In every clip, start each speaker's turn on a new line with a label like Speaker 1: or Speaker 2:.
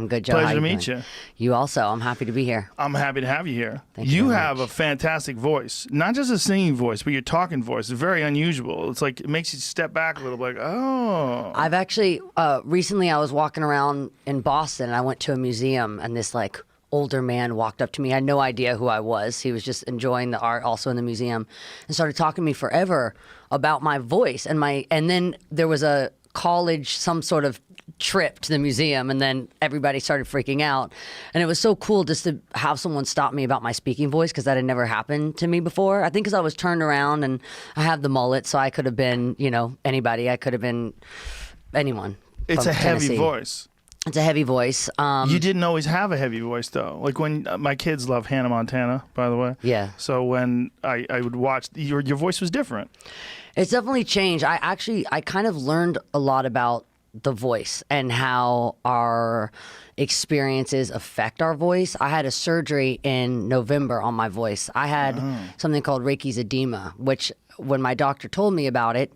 Speaker 1: Good, Joe.
Speaker 2: Pleasure to meet you.
Speaker 1: You also. I'm happy to be here.
Speaker 2: I'm happy to have you here.
Speaker 1: Thank you
Speaker 2: You
Speaker 1: very
Speaker 2: have
Speaker 1: much.
Speaker 2: a fantastic voice. Not just a singing voice, but your talking voice. It's very unusual. It's like it makes you step back a little bit, like, oh.
Speaker 1: I've actually, recently I was walking around in Boston and I went to a museum and this like older man walked up to me. I had no idea who I was. He was just enjoying the art also in the museum and started talking to me forever about my voice and then there was a college, some sort of trip to the museum, and then everybody started freaking out. And it was so cool just to have someone stop me about my speaking voice, because that had never happened to me before. I think because I was turned around and I have the mullet, so I could have been, anybody. I could have been anyone.
Speaker 2: It's a heavy
Speaker 1: Tennessee.
Speaker 2: voice.
Speaker 1: It's a heavy voice.
Speaker 2: You didn't always have a heavy voice, though. Like when my kids love Hannah Montana, by the way.
Speaker 1: Yeah.
Speaker 2: So when I would watch, your voice was different.
Speaker 1: It's definitely changed. I kind of learned a lot about the voice and how our experiences affect our voice. I had a surgery in November on my voice. I had something called Reiki's edema, which when my doctor told me about it,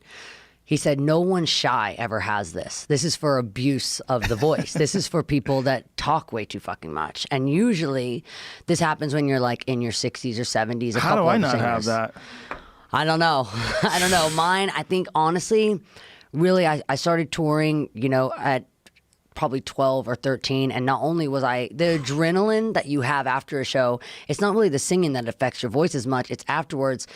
Speaker 1: he said, no one shy ever has this. This is for abuse of the voice. This is for people that talk way too fucking much. And usually this happens when you're like in your 60s or 70s.
Speaker 2: How do I not have that?
Speaker 1: I don't know. I don't know. Mine, I think, honestly, really, I started touring, at probably 12 or 13. And not only was the adrenaline that you have after a show, it's not really the singing that affects your voice as much. It's afterwards.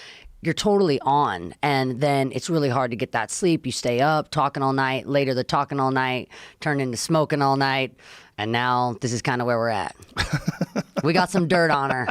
Speaker 1: You're totally on, and then it's really hard to get that sleep. You stay up, talking all night. Later, the talking all night turned into smoking all night, and now this is kind of where we're at. We got some dirt on her.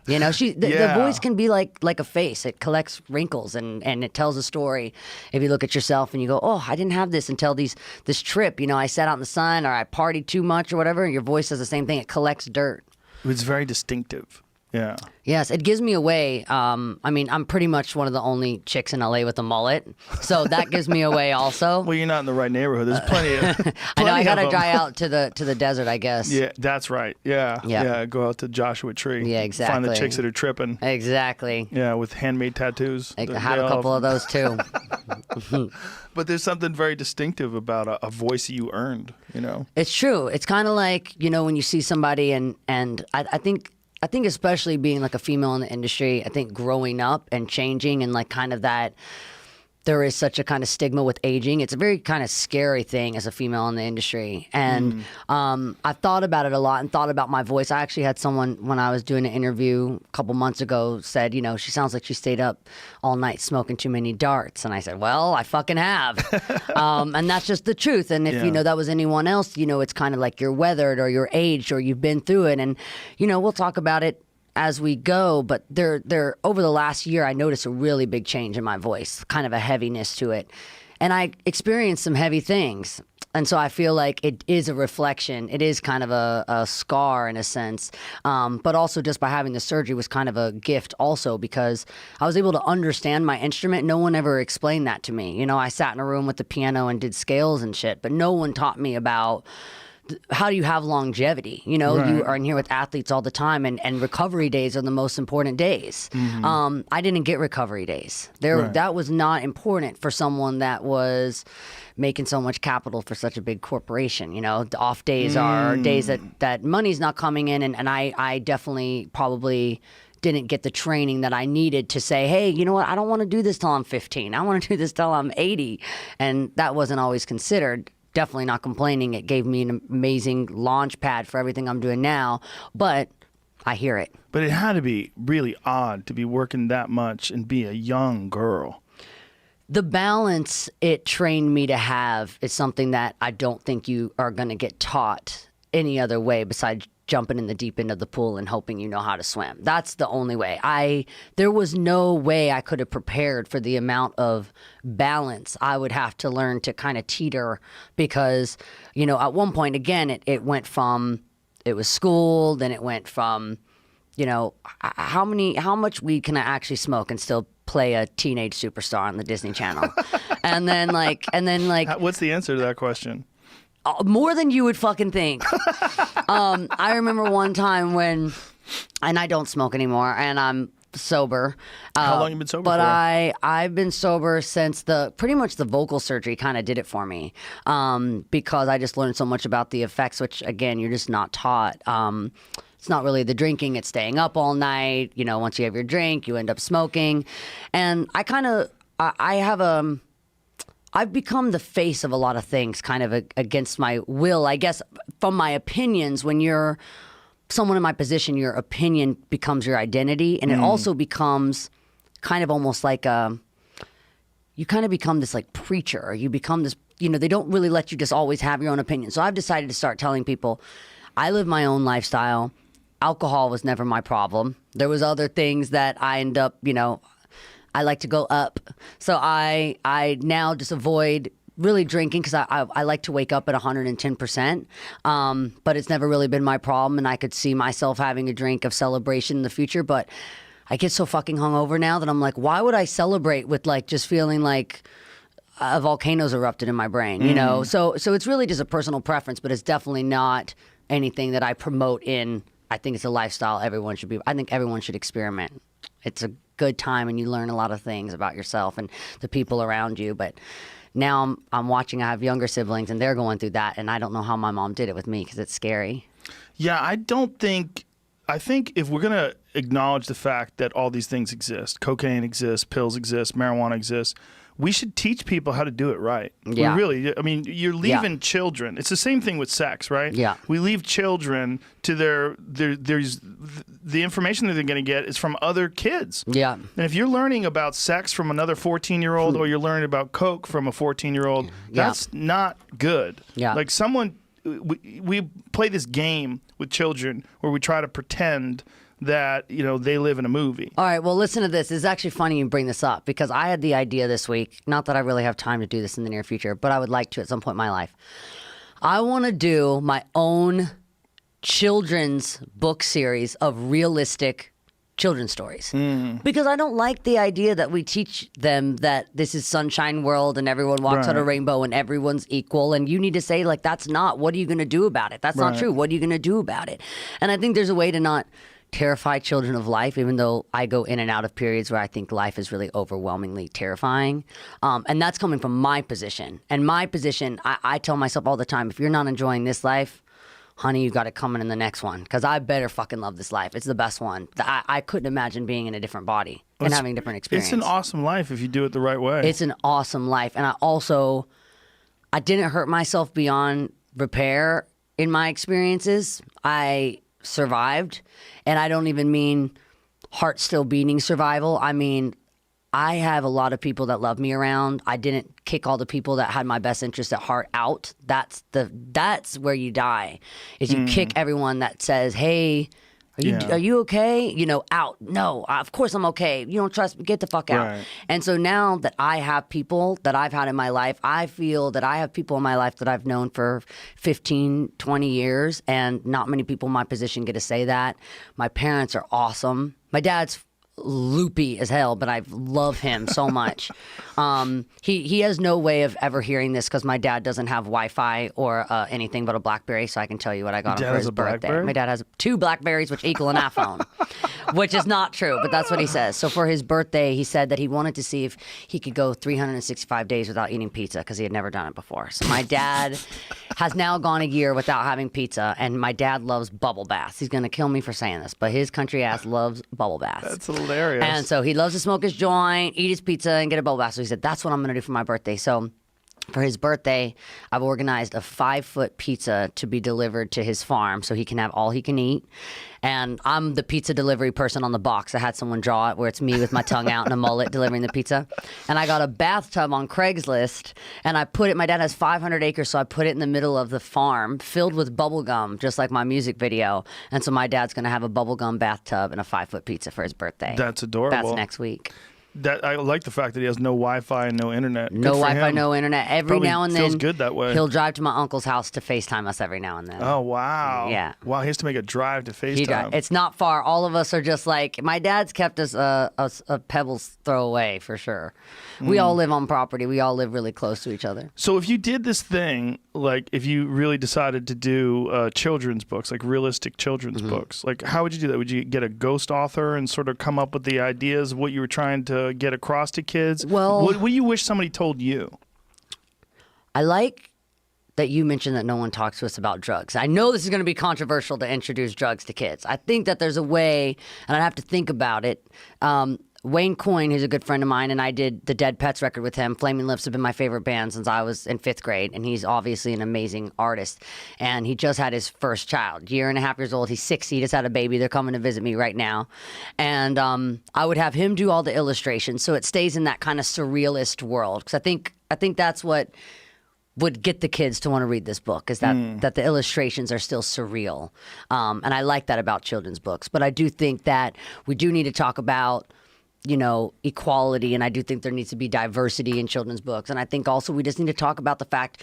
Speaker 1: The voice can be like a face. It collects wrinkles and it tells a story. If you look at yourself and you go, oh, I didn't have this until this trip. I sat out in the sun or I partied too much or whatever. Your voice does the same thing. It collects dirt.
Speaker 2: It's very distinctive. Yeah.
Speaker 1: Yes, it gives me away. I'm pretty much one of the only chicks in LA with a mullet, so that gives me away also.
Speaker 2: Well, you're not in the right neighborhood. There's plenty of.
Speaker 1: I know I gotta
Speaker 2: of
Speaker 1: dry out to the desert, I guess.
Speaker 2: Yeah, that's right. Yeah. Go out to Joshua Tree.
Speaker 1: Yeah, exactly.
Speaker 2: Find the chicks that are tripping.
Speaker 1: Exactly.
Speaker 2: Yeah, with handmade tattoos.
Speaker 1: I have a couple of those too.
Speaker 2: But there's something very distinctive about a voice you earned.
Speaker 1: It's true. It's kind of like when you see somebody and I think especially being like a female in the industry, I think growing up and changing and like kind of that, there is such a kind of stigma with aging. It's a very kind of scary thing as a female in the industry. And I thought about it a lot and thought about my voice. I actually had someone, when I was doing an interview a couple months ago, said, she sounds like she stayed up all night smoking too many darts. And I said, well, I fucking have. And that's just the truth. And if, that was anyone else, it's kind of like you're weathered or you're aged or you've been through it. And, we'll talk about it as we go, but there over the last year, I noticed a really big change in my voice, kind of a heaviness to it. And I experienced some heavy things. And so I feel like it is a reflection. It is kind of a scar in a sense. But also just by having the surgery was kind of a gift also, because I was able to understand my instrument. No one ever explained that to me. I sat in a room with the piano and did scales and shit, but no one taught me about how do you have longevity?
Speaker 2: Right.
Speaker 1: You are in here with athletes all the time, and recovery days are the most important days. I didn't get recovery days.
Speaker 2: Right.
Speaker 1: That was not important for someone that was making so much capital for such a big corporation. The off days are days that money's not coming in, and I definitely probably didn't get the training that I needed to say, hey, you know what? I don't want to do this till I'm 15. I want to do this till I'm 80. And that wasn't always considered. Definitely not complaining. It gave me an amazing launch pad for everything I'm doing now, but I hear it.
Speaker 2: But it had to be really odd to be working that much and be a young girl.
Speaker 1: The balance it trained me to have is something that I don't think you are going to get taught any other way besides jumping in the deep end of the pool and hoping you know how to swim. That's the only way. There was no way I could have prepared for the amount of balance I would have to learn to kind of teeter, because, at one point, again, it went from, it was school, then it went from, how much weed can I actually smoke and still play a teenage superstar on the Disney Channel? and then like,
Speaker 2: what's the answer to that question?
Speaker 1: More than you would fucking think. I remember one time and I don't smoke anymore, and I'm sober.
Speaker 2: How long you been sober
Speaker 1: but
Speaker 2: for?
Speaker 1: I've been sober since pretty much the vocal surgery kind of did it for me, because I just learned so much about the effects, which again you're just not taught. It's not really the drinking; it's staying up all night. You know, once you have your drink, you end up smoking, and I've become the face of a lot of things, kind of against my will, I guess, from my opinions. When you're someone in my position, your opinion becomes your identity, and it also becomes kind of almost like you kind of become this like preacher, or you become this, you know, they don't really let you just always have your own opinion. So I've decided to start telling people, I live my own lifestyle. Alcohol was never my problem. There was other things that I end up, you know, I like to go up. So I now just avoid really drinking because I like to wake up at 110%. But it's never really been my problem, and I could see myself having a drink of celebration in the future. But I get so fucking hungover now that I'm like, why would I celebrate with like just feeling like a volcano's erupted in my brain, you know? So it's really just a personal preference, but it's definitely not anything that I promote in. I think it's a lifestyle I think everyone should experiment. It's a good time, and you learn a lot of things about yourself and the people around you. But now I'm watching, I have younger siblings, and they're going through that, and I don't know how my mom did it with me because it's scary.
Speaker 2: Yeah, I think if we're going to acknowledge the fact that all these things exist, cocaine exists, pills exist, marijuana exists, we should teach people how to do it right.
Speaker 1: Yeah.
Speaker 2: I mean, you're leaving children. It's the same thing with sex, right?
Speaker 1: Yeah.
Speaker 2: We leave the information that they're going to get is from other kids.
Speaker 1: Yeah.
Speaker 2: And if you're learning about sex from another 14-year-old or you're learning about coke from a 14-year-old, that's not good.
Speaker 1: Yeah.
Speaker 2: Like we play this game with children where we try to pretend that, you know, they live in a movie.
Speaker 1: All right, well, listen to this. It's actually funny you bring this up because I had the idea this week, not that I really have time to do this in the near future, but I would like to at some point in my life. I want to do my own children's book series of realistic children's stories. Because I don't like the idea that we teach them that this is sunshine world and everyone walks on a rainbow and everyone's equal, and you need to say, like, that's not. What are you going to do about it? That's not true. What are you going to do about it? And I think there's a way to not terrify children of life, even though I go in and out of periods where I think life is really overwhelmingly terrifying. And that's coming from my position. And my position, I tell myself all the time, if you're not enjoying this life, honey, you got it coming in the next one, because I better fucking love this life. It's the best one. I couldn't imagine being in a different body and having a different experience.
Speaker 2: It's an awesome life if you do it the right way.
Speaker 1: It's an awesome life. And I didn't hurt myself beyond repair in my experiences. I survived, and I don't even mean heart still beating survival. I mean, I have a lot of people that love me around. I didn't kick all the people that had my best interest at heart out. That's where you die, is you kick everyone that says, hey, are you okay? You know, out. No, of course I'm okay. You don't trust me, get the fuck out.
Speaker 2: Right.
Speaker 1: And so now that I have people that I've had in my life, I feel that I have people in my life that I've known for 15, 20 years, and not many people in my position get to say that. My parents are awesome. My dad's loopy as hell, but I love him so much. He has no way of ever hearing this because my dad doesn't have Wi-Fi or anything but a BlackBerry, so I can tell you what I got him for his birthday.
Speaker 2: BlackBerry?
Speaker 1: My dad has 2 BlackBerries, which equal an iPhone, which is not true, but that's what he says. So for his birthday, he said that he wanted to see if he could go 365 days without eating pizza because he had never done it before. So my dad has now gone a year without having pizza, and my dad loves bubble baths. He's going to kill me for saying this, but his country ass loves bubble baths.
Speaker 2: That's hilarious.
Speaker 1: And so he loves to smoke his joint, eat his pizza, and get a bubble bath. So he said, that's what I'm going to do for my birthday. So for his birthday, I've organized a 5-foot pizza to be delivered to his farm so he can have all he can eat. And I'm the pizza delivery person on the box. I had someone draw it where it's me with my tongue out and a mullet delivering the pizza. And I got a bathtub on Craigslist, and I put it, my dad has 500 acres, so I put it in the middle of the farm filled with bubble gum, just like my music video. And so my dad's going to have a bubble gum bathtub and a 5-foot pizza for his birthday.
Speaker 2: That's adorable.
Speaker 1: That's next week.
Speaker 2: I like the fact that he has no Wi-Fi and no internet.
Speaker 1: No Wi-Fi, no internet. Every
Speaker 2: Probably
Speaker 1: now and then,
Speaker 2: feels good that way.
Speaker 1: He'll drive to my uncle's house to FaceTime us every now and then.
Speaker 2: Oh, wow.
Speaker 1: Yeah.
Speaker 2: Wow, he has to make a drive to FaceTime.
Speaker 1: It's not far. All of us are just like, my dad's kept us a pebbles throw away for sure. We all live on property. We all live really close to each other.
Speaker 2: So if you did this thing like if you really decided to do children's books, like realistic children's books, like how would you do that? Would you get a ghost author and sort of come up with the ideas of what you were trying to get across to kids?
Speaker 1: Well,
Speaker 2: what do you wish somebody told you?
Speaker 1: I like that you mentioned that no one talks to us about drugs. I know this is going to be controversial to introduce drugs to kids. I think that there's a way, and I'd have to think about it. Wayne Coyne, who's a good friend of mine, and I did the Dead Pets record with him. Flaming Lips have been my favorite band since I was in 5th grade, and he's obviously an amazing artist. And he just had his first child, 1.5 years old. He's 6. He just had a baby. They're coming to visit me right now. And I would have him do all the illustrations, so it stays in that kind of surrealist world. Because I think that's what would get the kids to want to read this book, is that the illustrations are still surreal. And I like that about children's books. But I do think that we do need to talk about, you know, equality, and I do think there needs to be diversity in children's books. And I think also we just need to talk about the fact,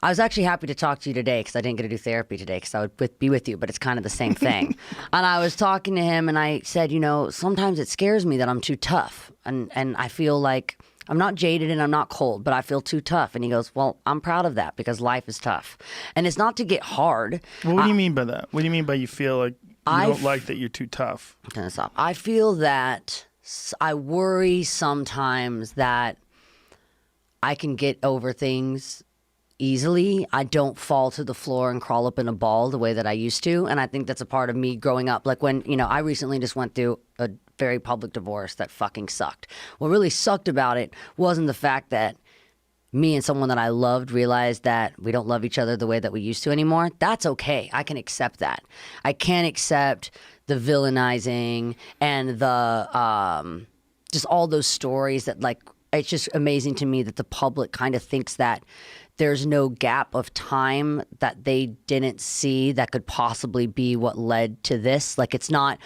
Speaker 1: I was actually happy to talk to you today because I didn't get to do therapy today because I would be with you, but it's kind of the same thing. And I was talking to him and I said, you know, sometimes it scares me that I'm too tough. And I feel like I'm not jaded and I'm not cold, but I feel too tough. And he goes, well, I'm proud of that because life is tough. And it's not to get hard.
Speaker 2: Well, what do you mean by that? What do you mean by you feel like you don't like that you're too tough?
Speaker 1: I'm gonna stop. I feel that I worry sometimes that I can get over things easily. I don't fall to the floor and crawl up in a ball the way that I used to. And I think that's a part of me growing up. Like when, you know, I recently just went through a very public divorce that fucking sucked. What really sucked about it wasn't the fact that me and someone that I loved realized that we don't love each other the way that we used to anymore. That's okay. I can accept that. I can't accept the villainizing and the just all those stories that, like, it's just amazing to me that the public kind of thinks that there's no gap of time that they didn't see that could possibly be what led to this. Like, it's not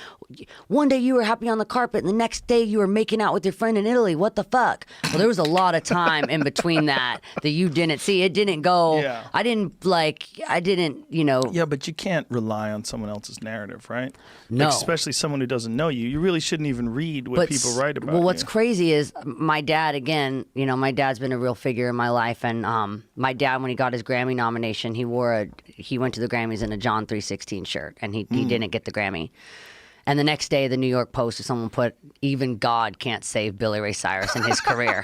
Speaker 1: one day you were happy on the carpet and the next day you were making out with your friend in Italy. What the fuck? Well, there was a lot of time in between that you didn't see. It didn't go.
Speaker 2: Yeah.
Speaker 1: I didn't, you know.
Speaker 2: Yeah, but you can't rely on someone else's narrative, right?
Speaker 1: No.
Speaker 2: Like, especially someone who doesn't know you. You really shouldn't even read what people write about.
Speaker 1: Well, what's crazy is my dad, again, you know, my dad's been a real figure in my life. And my dad, when he got his Grammy nomination, he went to the Grammys in a John 3:16 shirt, and he didn't get the Grammy. And the next day, the New York Post or someone put, even God can't save Billy Ray Cyrus in his career.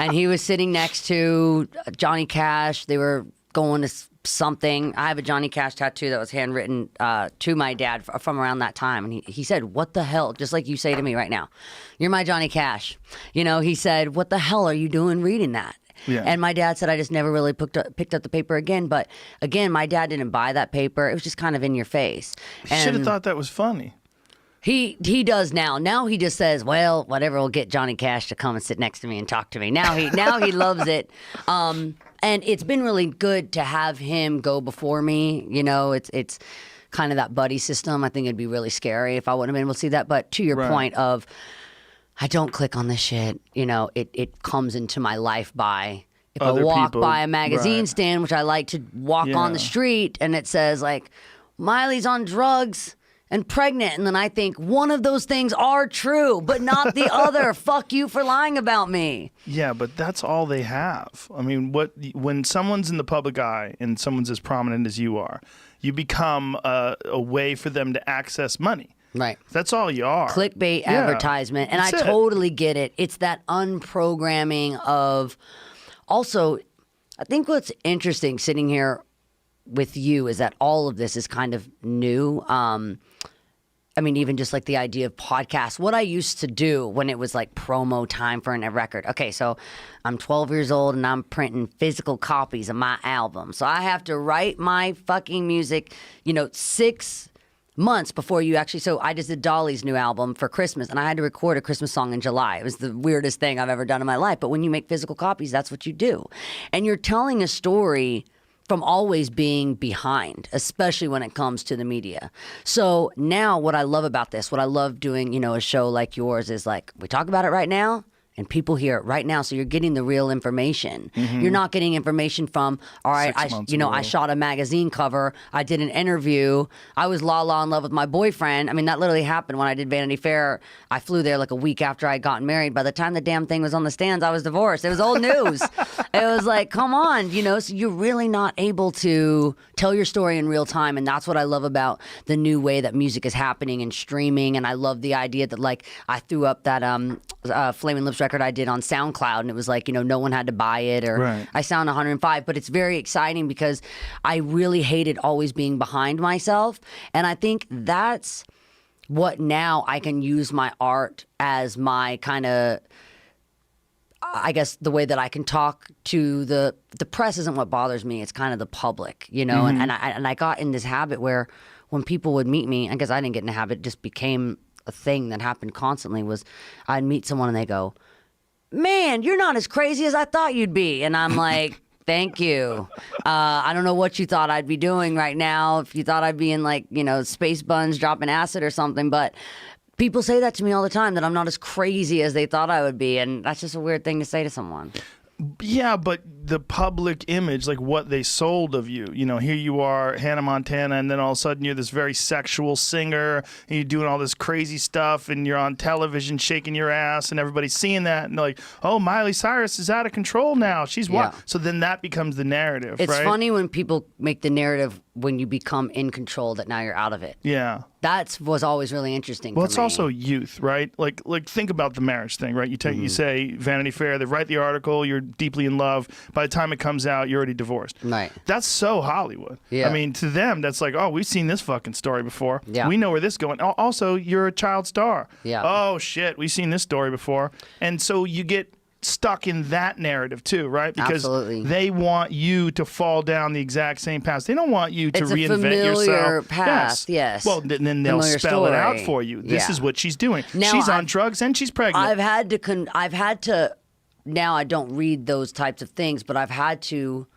Speaker 1: And he was sitting next to Johnny Cash. They were going to something. I have a Johnny Cash tattoo that was handwritten to my dad from around that time. And he said, what the hell? Just like you say to me right now. You're my Johnny Cash. You know, he said, what the hell are you doing reading that?
Speaker 2: Yeah.
Speaker 1: And my dad said, I just never really picked up the paper again. But again, my dad didn't buy that paper. It was just kind of in your face.
Speaker 2: You should have thought that was funny.
Speaker 1: He does now. Now he just says, well, whatever will get Johnny Cash to come and sit next to me and talk to me. Now he loves it. And it's been really good to have him go before me. You know, it's kind of that buddy system. I think it'd be really scary if I wouldn't have been able to see that. But to your point of, I don't click on this shit. You know, it comes into my life by, if
Speaker 2: Other
Speaker 1: I walk
Speaker 2: people,
Speaker 1: by a magazine
Speaker 2: right.
Speaker 1: stand, which I like to walk on the street, and it says like, Miley's on drugs and pregnant, and then I think one of those things are true, but not the other. Fuck you for lying about me.
Speaker 2: Yeah, but that's all they have. I mean, when someone's in the public eye and someone's as prominent as you are, you become a way for them to access money.
Speaker 1: Right.
Speaker 2: That's all you are.
Speaker 1: Clickbait advertisement. And I totally get it. It's that unprogramming of, also, I think what's interesting sitting here with you is that all of this is kind of new. I mean, even just like the idea of podcasts, what I used to do when it was like promo time for a record. Okay, so I'm 12 years old and I'm printing physical copies of my album. So I have to write my fucking music, 6 months before you actually. So I just did Dolly's new album for Christmas, and I had to record a Christmas song in July. It was the weirdest thing I've ever done in my life. But when you make physical copies, that's what you do. And you're telling a story from always being behind, especially when it comes to the media. So now what I love about this, what I love doing, a show like yours is like, we talk about it right now, and people hear it right now. So you're getting the real information. You're not getting information from, all right,
Speaker 2: 6 months
Speaker 1: I
Speaker 2: ago.
Speaker 1: shot a magazine cover. I did an interview. I was la in love with my boyfriend. I mean, that literally happened when I did Vanity Fair. I flew there like a week after I gotten married. By the time the damn thing was on the stands, I was divorced. It was old news. It was like, come on, so you're really not able to tell your story in real time. And that's what I love about the new way that music is happening and streaming. And I love the idea that, like, I threw up that Flamin' Lips record I did on SoundCloud, and it was like, no one had to buy it, or
Speaker 2: Right.
Speaker 1: I sound 105. But it's very exciting because I really hated always being behind myself. And I think that's what now I can use my art as my kind of, I guess, the way that I can talk to the press isn't what bothers me. It's kind of the public, and I got in this habit where when people would meet me, I guess I didn't get in a habit, it just became a thing that happened constantly, was I'd meet someone and they go, man, you're not as crazy as I thought you'd be. And I'm like, thank you. I don't know what you thought I'd be doing right now. If you thought I'd be in, like, space buns dropping acid or something, but people say that to me all the time, that I'm not as crazy as they thought I would be. And that's just a weird thing to say to someone.
Speaker 2: Yeah, but the public image, like what they sold of you, here you are, Hannah Montana, and then all of a sudden you're this very sexual singer, and you're doing all this crazy stuff, and you're on television shaking your ass, and everybody's seeing that, and they're like, oh, Miley Cyrus is out of control now. She's what?
Speaker 1: Yeah.
Speaker 2: So then that becomes the narrative,
Speaker 1: It's
Speaker 2: right?
Speaker 1: funny when people make the narrative when you become in control that now you're out of it.
Speaker 2: Yeah.
Speaker 1: That was always really interesting
Speaker 2: Well,
Speaker 1: for
Speaker 2: it's
Speaker 1: me.
Speaker 2: also youth, right? Like think about the marriage thing, right? You say Vanity Fair, they write the article, you're deeply in love. By the time it comes out, you're already divorced.
Speaker 1: Right.
Speaker 2: That's so Hollywood.
Speaker 1: Yeah.
Speaker 2: I mean, to them, that's like, oh, we've seen this fucking story before.
Speaker 1: Yeah.
Speaker 2: We know where this is going. Also, you're a child star.
Speaker 1: Yeah.
Speaker 2: Oh, shit, we've seen this story before. And so you get stuck in that narrative too, right? Because
Speaker 1: Absolutely.
Speaker 2: they want you to fall down the exact same path. They don't want you to
Speaker 1: It's a
Speaker 2: reinvent
Speaker 1: familiar
Speaker 2: yourself.
Speaker 1: path, yes.
Speaker 2: Well, then they'll
Speaker 1: Familiar
Speaker 2: spell it out
Speaker 1: story.
Speaker 2: for you. This
Speaker 1: Yeah.
Speaker 2: is what she's doing.
Speaker 1: Now,
Speaker 2: She's on drugs and she's pregnant.
Speaker 1: I've had to. Now I don't read those types of things, but I've had to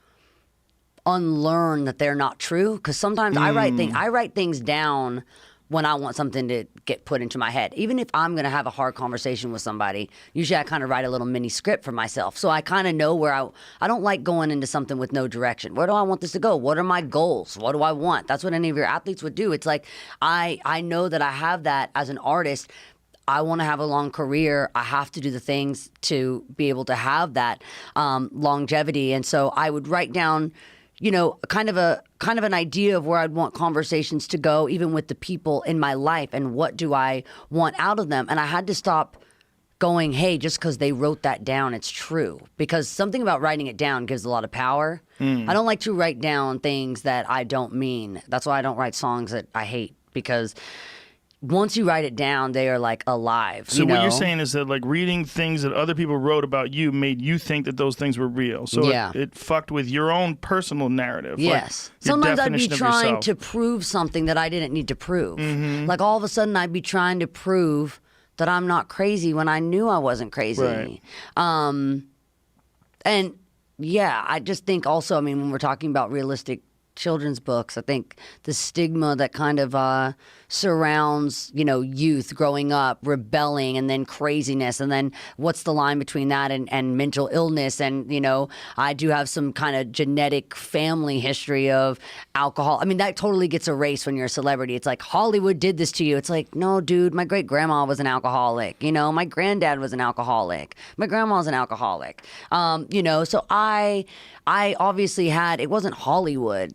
Speaker 1: unlearn that they're not true. Because sometimes I write things down when I want something to get put into my head. Even if I'm going to have a hard conversation with somebody, usually I kind of write a little mini script for myself. So I kind of know where I don't like going into something with no direction. Where do I want this to go? What are my goals? What do I want? That's what any of your athletes would do. It's like, I know that I have that as an artist. I want to have a long career. I have to do the things to be able to have that longevity. And so I would write down, kind of an idea of where I'd want conversations to go, even with the people in my life, and what do I want out of them. And I had to stop going, hey, just because they wrote that down, it's true. Because something about writing it down gives a lot of power. I don't like to write down things that I don't mean. That's why I don't write songs that I hate, because once you write it down, they are like alive.
Speaker 2: So what you're saying is that, like, reading things that other people wrote about you made you think that those things were real. So
Speaker 1: Yeah.
Speaker 2: it fucked with your own personal narrative.
Speaker 1: Yes.
Speaker 2: Like your
Speaker 1: Sometimes I'd be
Speaker 2: definition of
Speaker 1: trying
Speaker 2: yourself.
Speaker 1: to prove something that I didn't need to prove. Like all of a sudden I'd be trying to prove that I'm not crazy when I knew I wasn't crazy.
Speaker 2: Right.
Speaker 1: And yeah, I just think also, I mean, when we're talking about realistic children's books, I think the stigma that kind of surrounds, youth growing up, rebelling, and then craziness, and then what's the line between that and mental illness? And, I do have some kind of genetic family history of alcohol. I mean, that totally gets erased when you're a celebrity. It's like, Hollywood did this to you. It's like, no, dude, my great grandma was an alcoholic. My granddad was an alcoholic. My grandma was an alcoholic. So I obviously it wasn't Hollywood,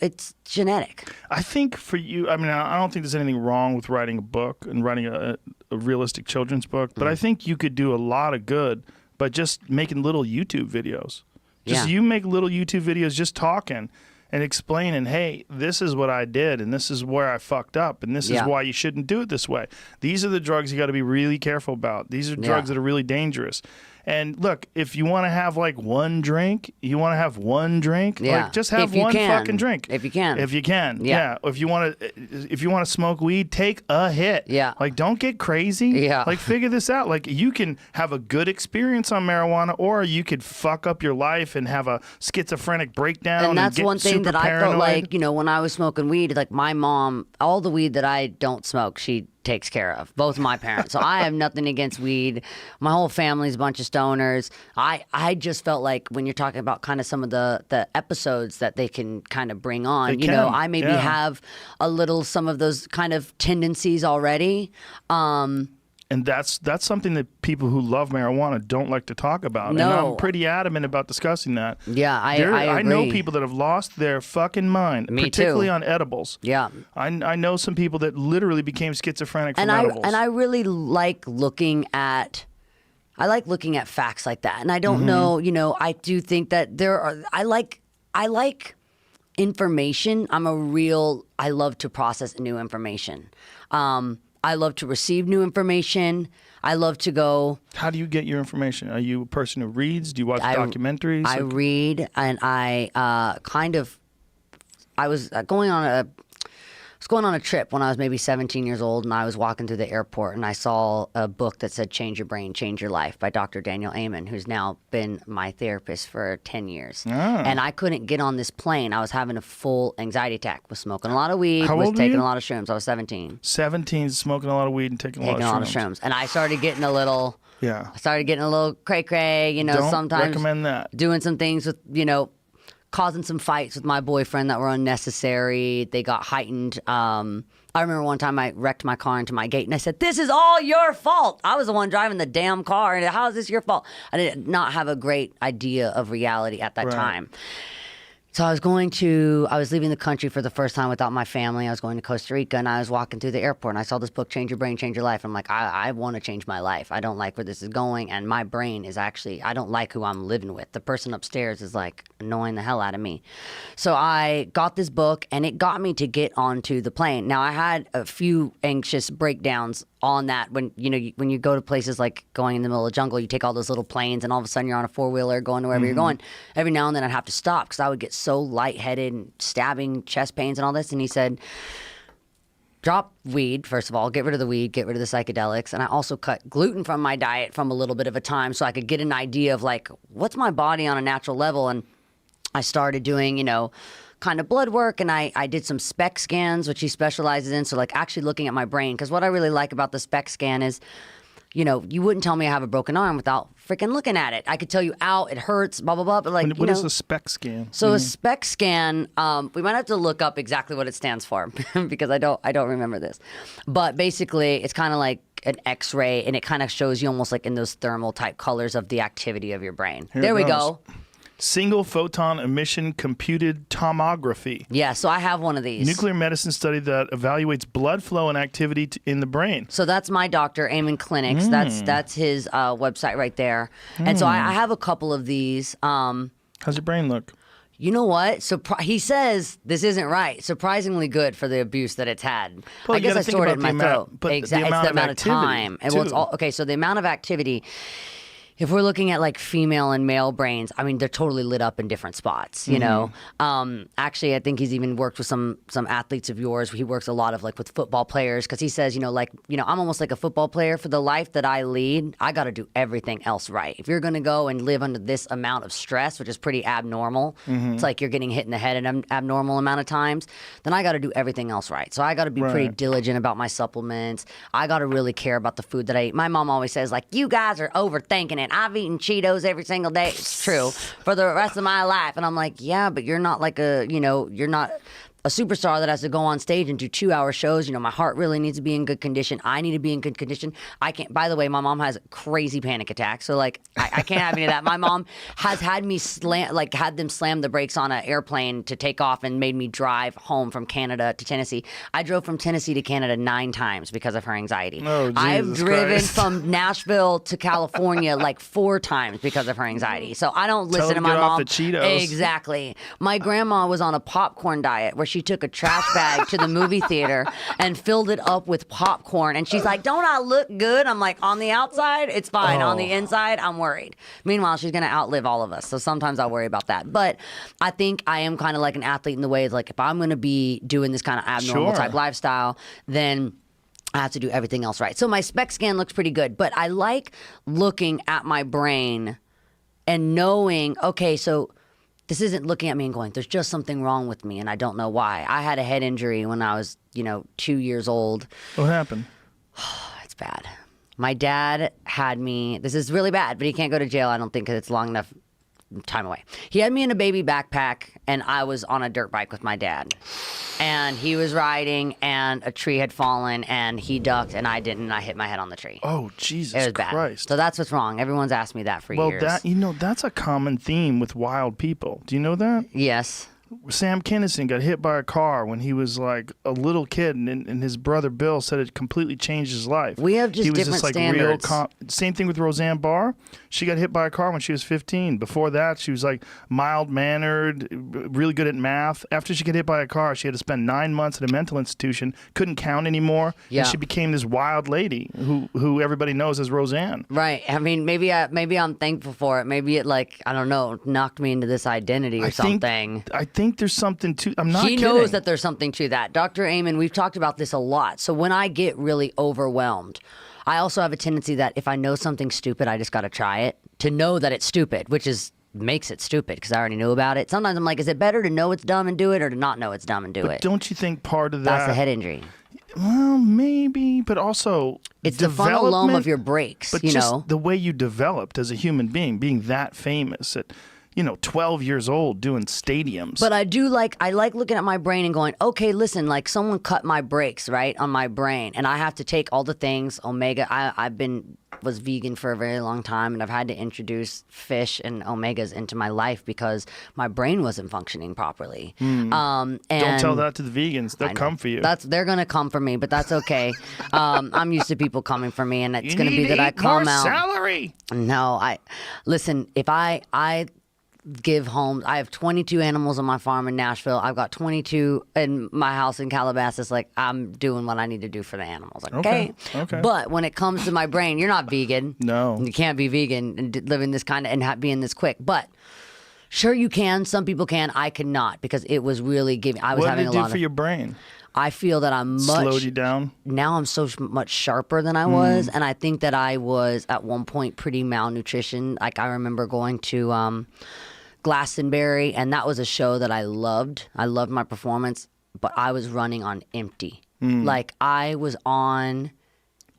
Speaker 1: it's genetic.
Speaker 2: I think for you, I mean, I don't think there's anything wrong with writing a book and writing a realistic children's book, but I think you could do a lot of good by just making little YouTube videos. Just
Speaker 1: Yeah.
Speaker 2: you make little YouTube videos just talking and explaining, hey, this is what I did, and this is where I fucked up, and this is
Speaker 1: Yeah.
Speaker 2: why you shouldn't do it this way. These are the drugs you got to be really careful about. These are drugs that are really dangerous. And look, if you want to have like one drink,
Speaker 1: Yeah.
Speaker 2: like just have
Speaker 1: If you
Speaker 2: one
Speaker 1: can.
Speaker 2: fucking drink.
Speaker 1: If you can.
Speaker 2: If you can.
Speaker 1: Yeah.
Speaker 2: If you want to smoke weed, take a hit.
Speaker 1: Yeah.
Speaker 2: Like, don't get crazy.
Speaker 1: Yeah.
Speaker 2: Like, figure this out. Like, you can have a good experience on marijuana, or you could fuck up your life and have a schizophrenic breakdown.
Speaker 1: And that's
Speaker 2: get
Speaker 1: one thing
Speaker 2: super
Speaker 1: that I felt
Speaker 2: paranoid.
Speaker 1: like, when I was smoking weed, like my mom, all the weed that I don't smoke, she takes care of, both my parents. So I have nothing against weed. My whole family's a bunch of stoners. I just felt like when you're talking about kind of some of the episodes that they can kind of bring on,
Speaker 2: They
Speaker 1: you know,
Speaker 2: can,
Speaker 1: I maybe
Speaker 2: yeah.
Speaker 1: have a little some of those kind of tendencies already.
Speaker 2: And that's something that people who love marijuana don't like to talk about.
Speaker 1: No.
Speaker 2: And I'm pretty adamant about discussing that.
Speaker 1: Yeah, I
Speaker 2: I know
Speaker 1: agree.
Speaker 2: people that have lost their fucking mind,
Speaker 1: Me
Speaker 2: particularly
Speaker 1: too.
Speaker 2: on edibles.
Speaker 1: Yeah.
Speaker 2: I know some people that literally became schizophrenic from
Speaker 1: And
Speaker 2: edibles.
Speaker 1: I really like looking at facts like that. And I don't
Speaker 2: Mm-hmm.
Speaker 1: know, you know, I do think that I like information. I love to process new information. I love to receive new information. I love to go.
Speaker 2: How do you get your information? Are you a person who reads? Do you watch documentaries?
Speaker 1: I read, and I was going on a trip when I was maybe 17 years old, and I was walking through the airport, and I saw a book that said "Change Your Brain, Change Your Life" by Dr. Daniel Amen, who's now been my therapist for 10 years. And I couldn't get on this plane. I was having a full anxiety attack. Was smoking a lot of weed.
Speaker 2: How
Speaker 1: was
Speaker 2: old were
Speaker 1: taking
Speaker 2: you?
Speaker 1: a lot of shrooms. I was 17.
Speaker 2: 17, smoking a lot of weed and taking a lot of shrooms.
Speaker 1: And I started getting a little.
Speaker 2: Yeah.
Speaker 1: I started getting a little cray-cray. You know,
Speaker 2: Don't
Speaker 1: sometimes
Speaker 2: recommend that.
Speaker 1: doing some things with, you know, causing some fights with my boyfriend that were unnecessary. They got heightened. I remember one time I wrecked my car into my gate, and I said, "This is all your fault. I was the one driving the damn car, and how is this your fault?" I did not have a great idea of reality at that
Speaker 2: Right.
Speaker 1: time. So I was leaving the country for the first time without my family. I was going to Costa Rica, and I was walking through the airport, and I saw this book, Change Your Brain, Change Your Life. I'm like, I want to change my life. I don't like where this is going, and my brain is actually, I don't like who I'm living with. The person upstairs is like annoying the hell out of me. So I got this book, and it got me to get onto the plane. Now, I had a few anxious breakdowns on that when you go to places like going in the middle of the jungle, you take all those little planes, and all of a sudden you're on a four-wheeler going to wherever you're going. Every now and then I'd have to stop because I would get so lightheaded and stabbing chest pains and all this. And he said, drop weed, first of all, get rid of the weed, get rid of the psychedelics. And I also cut gluten from my diet from a little bit of a time so I could get an idea of like, what's my body on a natural level? And I started doing, you know, kind of blood work, and I did some SPECT scans, which he specializes in. So like actually looking at my brain, because what I really like about the SPECT scan is, you know, you wouldn't tell me I have a broken arm without freaking looking at it. I could tell you, ow, it hurts, blah, blah, blah. But like,
Speaker 2: What is a SPECT scan?
Speaker 1: So a SPECT scan, we might have to look up exactly what it stands for because I don't remember this. But basically, it's kind of like an X-ray, and it kind of shows you almost like in those thermal type colors of the activity of your brain.
Speaker 2: Here
Speaker 1: There
Speaker 2: it
Speaker 1: we
Speaker 2: goes.
Speaker 1: go.
Speaker 2: Single photon emission computed tomography.
Speaker 1: Yeah, so I have one of these.
Speaker 2: Nuclear medicine study that evaluates blood flow and activity in the brain.
Speaker 1: So that's my doctor, Amen Clinics. That's his website right there. And so I have a couple of these.
Speaker 2: How's your brain look?
Speaker 1: You know what? He says this isn't right. Surprisingly good for the abuse that it's had.
Speaker 2: Well,
Speaker 1: I
Speaker 2: you
Speaker 1: guess
Speaker 2: gotta
Speaker 1: I
Speaker 2: think
Speaker 1: stored it
Speaker 2: about
Speaker 1: in
Speaker 2: the
Speaker 1: my
Speaker 2: amount-
Speaker 1: throat.
Speaker 2: but the
Speaker 1: Exactly.
Speaker 2: amount
Speaker 1: It's the
Speaker 2: of
Speaker 1: amount of
Speaker 2: activity,
Speaker 1: time. And well, it's
Speaker 2: too.
Speaker 1: okay, so the amount of activity. If we're looking at like female and male brains, I mean, they're totally lit up in different spots, you know? Actually, I think he's even worked with some athletes of yours. He works a lot of like with football players because he says, I'm almost like a football player. For the life that I lead, I got to do everything else right. If you're going to go and live under this amount of stress, which is pretty abnormal, it's like you're getting hit in the head an abnormal amount of times, then I got to do everything else right. So I got to be pretty
Speaker 2: Right.
Speaker 1: diligent about my supplements. I got to really care about the food that I eat. My mom always says, like, you guys are overthinking it. I've eaten Cheetos every single day. It's true for the rest of my life. And I'm like, yeah, but you're not like you're not a superstar that has to go on stage and do 2-hour shows. My heart really needs to be in good condition. I need to be in good condition. I can't, by the way, my mom has crazy panic attacks. So like, I can't have any of that. My mom has had me had them slam the brakes on an airplane to take off and made me drive home from Canada to Tennessee. I drove from Tennessee to Canada 9 times because of her anxiety.
Speaker 2: Oh,
Speaker 1: I've
Speaker 2: Jesus
Speaker 1: driven
Speaker 2: Christ.
Speaker 1: from Nashville to California like 4 times because of her anxiety. So I don't listen
Speaker 2: her
Speaker 1: to
Speaker 2: to
Speaker 1: my
Speaker 2: get off
Speaker 1: mom.
Speaker 2: the Cheetos.
Speaker 1: Exactly. My grandma was on a popcorn diet where she took a trash bag to the movie theater and filled it up with popcorn. And she's like, don't I look good? I'm like, on the outside, it's fine. On the inside, I'm worried. Meanwhile, she's going to outlive all of us. So sometimes I worry about that. But I think I am kind of like an athlete in the way, like if I'm going to be doing this kind of abnormal
Speaker 2: Sure.
Speaker 1: type lifestyle, then I have to do everything else right. So my SPECT scan looks pretty good. But I like looking at my brain and knowing, okay, so this isn't looking at me and going, there's just something wrong with me and I don't know why. I had a head injury when I was, 2 years old.
Speaker 2: What happened?
Speaker 1: It's bad. My dad had me, this is really bad, but he can't go to jail, I don't think, because it's long enough time away. He had me in a baby backpack, and I was on a dirt bike with my dad. And he was riding, and a tree had fallen, and he ducked, and I didn't, and I hit my head on the tree.
Speaker 2: Oh, Jesus
Speaker 1: It was bad.
Speaker 2: Christ.
Speaker 1: So that's what's wrong. Everyone's asked me that for years.
Speaker 2: Well, that's a common theme with wild people. Do you know that?
Speaker 1: Yes.
Speaker 2: Sam Kinison got hit by a car when he was like a little kid, and his brother Bill said it completely changed his life.
Speaker 1: We have just
Speaker 2: he was
Speaker 1: different
Speaker 2: just, like,
Speaker 1: standards.
Speaker 2: Same thing with Roseanne Barr. She got hit by a car when she was 15. Before that, she was like mild-mannered, really good at math. After she got hit by a car, she had to spend 9 months at a mental institution, couldn't count anymore,
Speaker 1: Yeah.
Speaker 2: and she became this wild lady who everybody knows as Roseanne.
Speaker 1: Right. I mean, maybe I'm thankful for it. Maybe it, like, I don't know, knocked me into this identity or something.
Speaker 2: I think there's something to. I'm not.
Speaker 1: He
Speaker 2: kidding.
Speaker 1: knows that there's something to that. Dr. Amen, we've talked about this a lot. So when I get really overwhelmed, I also have a tendency that if I know something stupid, I just got to try it to know that it's stupid, which makes it stupid because I already knew about it. Sometimes I'm like, is it better to know it's dumb and do it, or to not know it's dumb and do it?
Speaker 2: Don't you think part of that?
Speaker 1: That's a head injury.
Speaker 2: Well, maybe, but also
Speaker 1: It's the frontal lobe of your brakes,
Speaker 2: But
Speaker 1: you
Speaker 2: just
Speaker 1: know?
Speaker 2: the way you developed as a human being that famous at 12 years old doing stadiums.
Speaker 1: But I like looking at my brain and going, okay, listen, like someone cut my brakes, right, on my brain, and I have to take all the things, omega. Was vegan for a very long time, and I've had to introduce fish and omegas into my life because my brain wasn't functioning properly. And
Speaker 2: don't tell that to the vegans; they'll come for you.
Speaker 1: They're gonna come for me, but that's okay. I'm used to people coming for me, and it's
Speaker 2: You
Speaker 1: gonna
Speaker 2: need
Speaker 1: be
Speaker 2: to
Speaker 1: that I
Speaker 2: eat
Speaker 1: calm
Speaker 2: more
Speaker 1: out.
Speaker 2: Celery.
Speaker 1: No, listen. If I give homes. I have 22 animals on my farm in Nashville. I've got 22 in my house in Calabasas. Like, I'm doing what I need to do for the animals. Like, okay. But when it comes to my brain, you're not vegan.
Speaker 2: No.
Speaker 1: You can't be vegan and living this kind of, and being this quick. But sure you can. Some people can. I cannot because it was really giving. I was having a lot of.
Speaker 2: What did it do for your brain?
Speaker 1: I feel that I'm
Speaker 2: slowed you down.
Speaker 1: Now I'm so much sharper than I was, and I think that I was at one point pretty malnutrition. Like, I remember going to Glastonbury, and that was a show that I loved. I loved my performance, but I was running on empty. Like, I was on.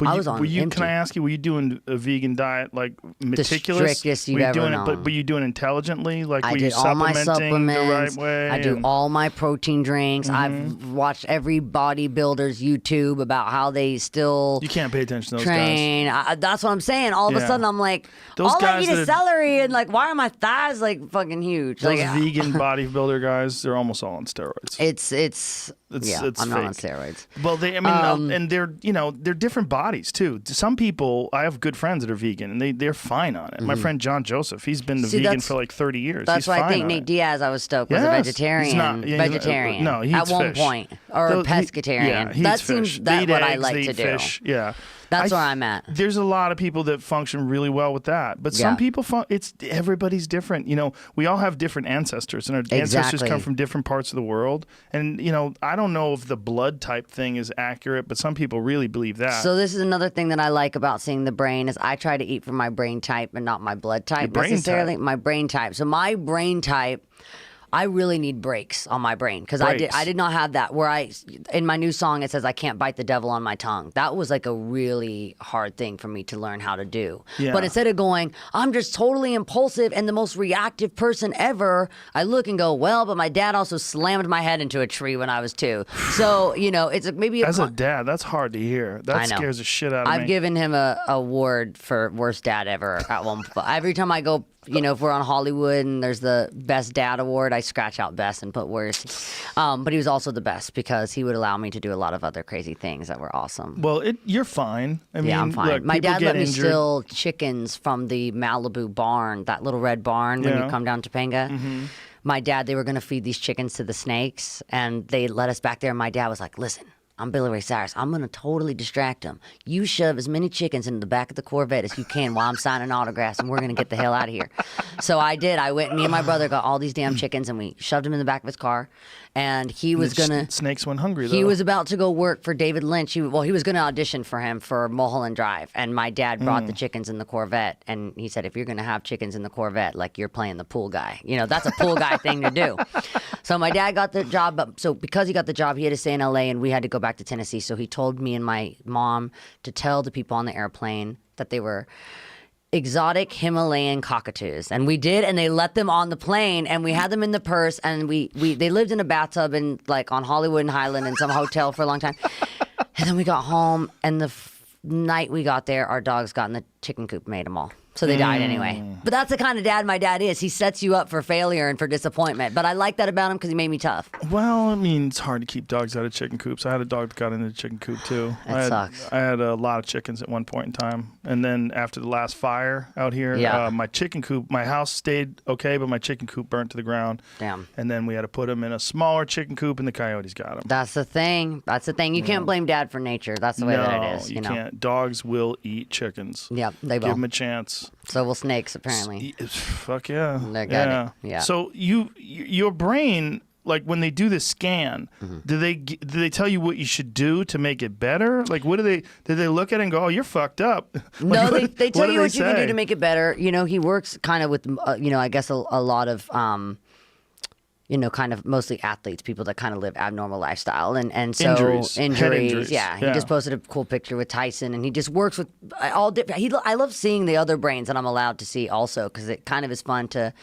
Speaker 1: Empty.
Speaker 2: Can I ask you, were you doing a vegan diet like meticulous?
Speaker 1: The strictest you've ever known.
Speaker 2: But were you doing it intelligently? Like, were you
Speaker 1: did all my
Speaker 2: supplementing the right way?
Speaker 1: I do all my protein drinks. I've watched every bodybuilder's YouTube about how they still.
Speaker 2: You can't pay attention to those
Speaker 1: train.
Speaker 2: guys.
Speaker 1: That's what I'm saying. All of a sudden, I'm like, all I eat is celery, and like, why are my thighs like fucking huge?
Speaker 2: Those
Speaker 1: like,
Speaker 2: vegan bodybuilder guys, they're almost all on steroids.
Speaker 1: It's I'm
Speaker 2: fake.
Speaker 1: not on steroids.
Speaker 2: Well, and they're different bodies too. Some people, I have good friends that are vegan, and they're fine on it. My friend John Joseph, he's been vegan for like 30 years.
Speaker 1: That's why I think Nate Diaz, I was stoked, was a vegetarian. Vegetarian.
Speaker 2: No, he eats
Speaker 1: at one
Speaker 2: fish.
Speaker 1: point, or a pescatarian. That seems that's what I like to do.
Speaker 2: Fish. Yeah.
Speaker 1: That's where I'm at.
Speaker 2: There's a lot of people that function really well with that, but some people everybody's different. We all have different ancestors, and our ancestors come from different parts of the world. And I don't know if the blood type thing is accurate, but some people really believe that.
Speaker 1: So this is another thing that I like about seeing the brain is I try to eat for my brain type and not my blood type necessarily. My brain type. So my brain type. I really need breaks on my brain because I did not have that where in my new song it says I can't bite the devil on my tongue. That was like a really hard thing for me to learn how to do. Yeah. But instead of going, I'm just totally impulsive and the most reactive person ever, I look and go, well, but my dad also slammed my head into a tree when I was 2. So, it's maybe
Speaker 2: as a dad, that's hard to hear. That scares the shit out of me.
Speaker 1: I've given him a award for worst dad ever at one point. Every time I go, if we're on Hollywood and there's the best dad award, I scratch out best and put worst. But he was also the best because he would allow me to do a lot of other crazy things that were awesome.
Speaker 2: Well, you're fine.
Speaker 1: I'm fine.
Speaker 2: Look,
Speaker 1: my dad let me steal chickens from the Malibu barn, that little red barn when you come down Topanga. My dad, they were going to feed these chickens to the snakes, and they let us back there. And my dad was like, listen, I'm Billy Ray Cyrus. I'm going to totally distract them. You shove as many chickens into the back of the Corvette as you can while I'm signing autographs, and we're going to get the hell out of here. So I did. I went, me and my brother got all these damn chickens, and we shoved them in the back of his car. And he was going to...
Speaker 2: Snakes went hungry, though.
Speaker 1: He was about to go work for David Lynch. He was going to audition for him for Mulholland Drive. And my dad brought the chickens in the Corvette. And he said, if you're going to have chickens in the Corvette, like you're playing the pool guy. That's a pool guy thing to do. So my dad got the job. So because he got the job, he had to stay in L.A. and we had to go back back to Tennessee. So he told me and my mom to tell the people on the airplane that they were exotic Himalayan cockatoos, and we did, and they let them on the plane, and we had them in the purse, and they lived in a bathtub in like on Hollywood and Highland in some hotel for a long time, and then we got home, and the night we got there, our dogs got in the chicken coop, made them all. So they died anyway. But that's the kind of dad my dad is. He sets you up for failure and for disappointment. But I like that about him because he made me tough.
Speaker 2: Well, I mean, it's hard to keep dogs out of chicken coops. I had a dog that got into the chicken coop too.
Speaker 1: That sucks.
Speaker 2: I had a lot of chickens at one point in time. And then after the last fire out here, my chicken coop, my house stayed okay, but my chicken coop burnt to the ground.
Speaker 1: Damn.
Speaker 2: And then we had to put them in a smaller chicken coop, and the coyotes got them.
Speaker 1: That's the thing. That's the thing. You can't blame dad for nature. That's the way that it is.
Speaker 2: You can't. Dogs will eat chickens.
Speaker 1: Yep, they will.
Speaker 2: Give them a chance.
Speaker 1: So will snakes, apparently.
Speaker 2: Fuck yeah.
Speaker 1: They're good. Yeah.
Speaker 2: So your brain, like when they do the scan, do they tell you what you should do to make it better? Like what did they look at it and go, oh, you're fucked up?
Speaker 1: No, they tell you what you can do to make it better. You know, he works kind of with, I guess a lot of, kind of mostly athletes, people that kind of live abnormal lifestyle, and so injuries. Yeah, he just posted a cool picture with Tyson, and he just works with all different. I love seeing the other brains that I'm allowed to see also, because it kind of is fun to.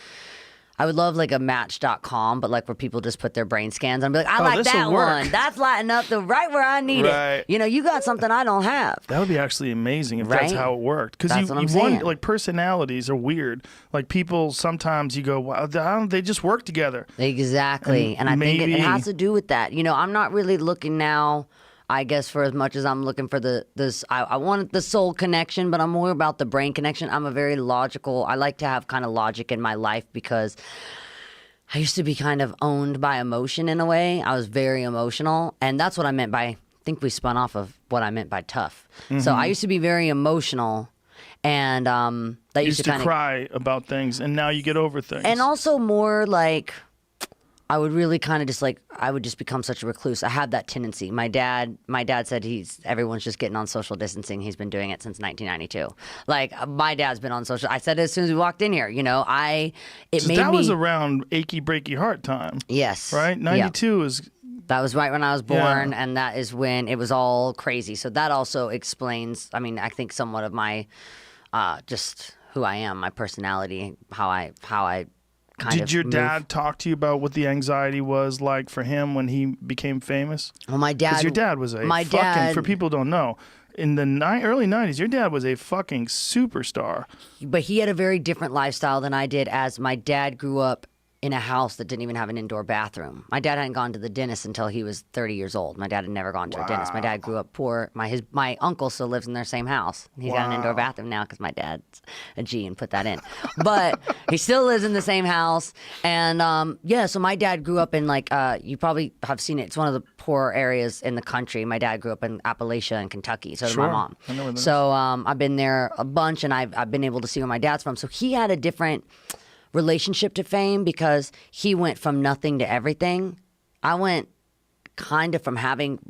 Speaker 1: I would love like a Match.com, but like where people just put their brain scans. I'd be like, I like that one. That's lighting up right where I need it. You know, you got something I don't have.
Speaker 2: That would be actually amazing if that's how it worked. Because like personalities are weird. Like people sometimes you go, wow, they just work together.
Speaker 1: Exactly, and I think it has to do with that. You know, I'm not really looking now, I guess, for as much as I'm looking for I want the soul connection, but I'm more about the brain connection. I'm a very logical, I like to have kind of logic in my life because I used to be kind of owned by emotion in a way. I was very emotional, and that's what I meant by, I think we spun off of what I meant by tough. So I used to be very emotional, and that used to kind of
Speaker 2: cry about things, and now you get over things.
Speaker 1: And also more like, I would really kind of just like, I would just become such a recluse. I have that tendency. My dad said everyone's just getting on social distancing. He's been doing it since 1992. Like my dad's been on social. I said it as soon as we walked in here. You know,
Speaker 2: that was around achy breaky heart time.
Speaker 1: Yes.
Speaker 2: Right. 92 is.
Speaker 1: That was right when I was born, and that is when it was all crazy. So that also explains. I mean, I think somewhat of my, just who I am, my personality, how I.
Speaker 2: Did your dad talk to you about what the anxiety was like for him when he became famous?
Speaker 1: Well, my dad.
Speaker 2: Because your dad was for people who don't know, in the early 90s, your dad was a fucking superstar.
Speaker 1: But he had a very different lifestyle than I did, as my dad grew up in a house that didn't even have an indoor bathroom. My dad hadn't gone to the dentist until he was 30 years old. My dad had never gone to a dentist. My dad grew up poor. My uncle still lives in their same house. He's got an indoor bathroom now because my dad's a G and put that in. But he still lives in the same house. And so my dad grew up in like, you probably have seen it. It's one of the poor areas in the country. My dad grew up in Appalachia and Kentucky. So did my mom.
Speaker 2: I know where that is.
Speaker 1: So I've been there a bunch, and I've been able to see where my dad's from. So he had a different relationship to fame because he went from nothing to everything. I went kind of from having,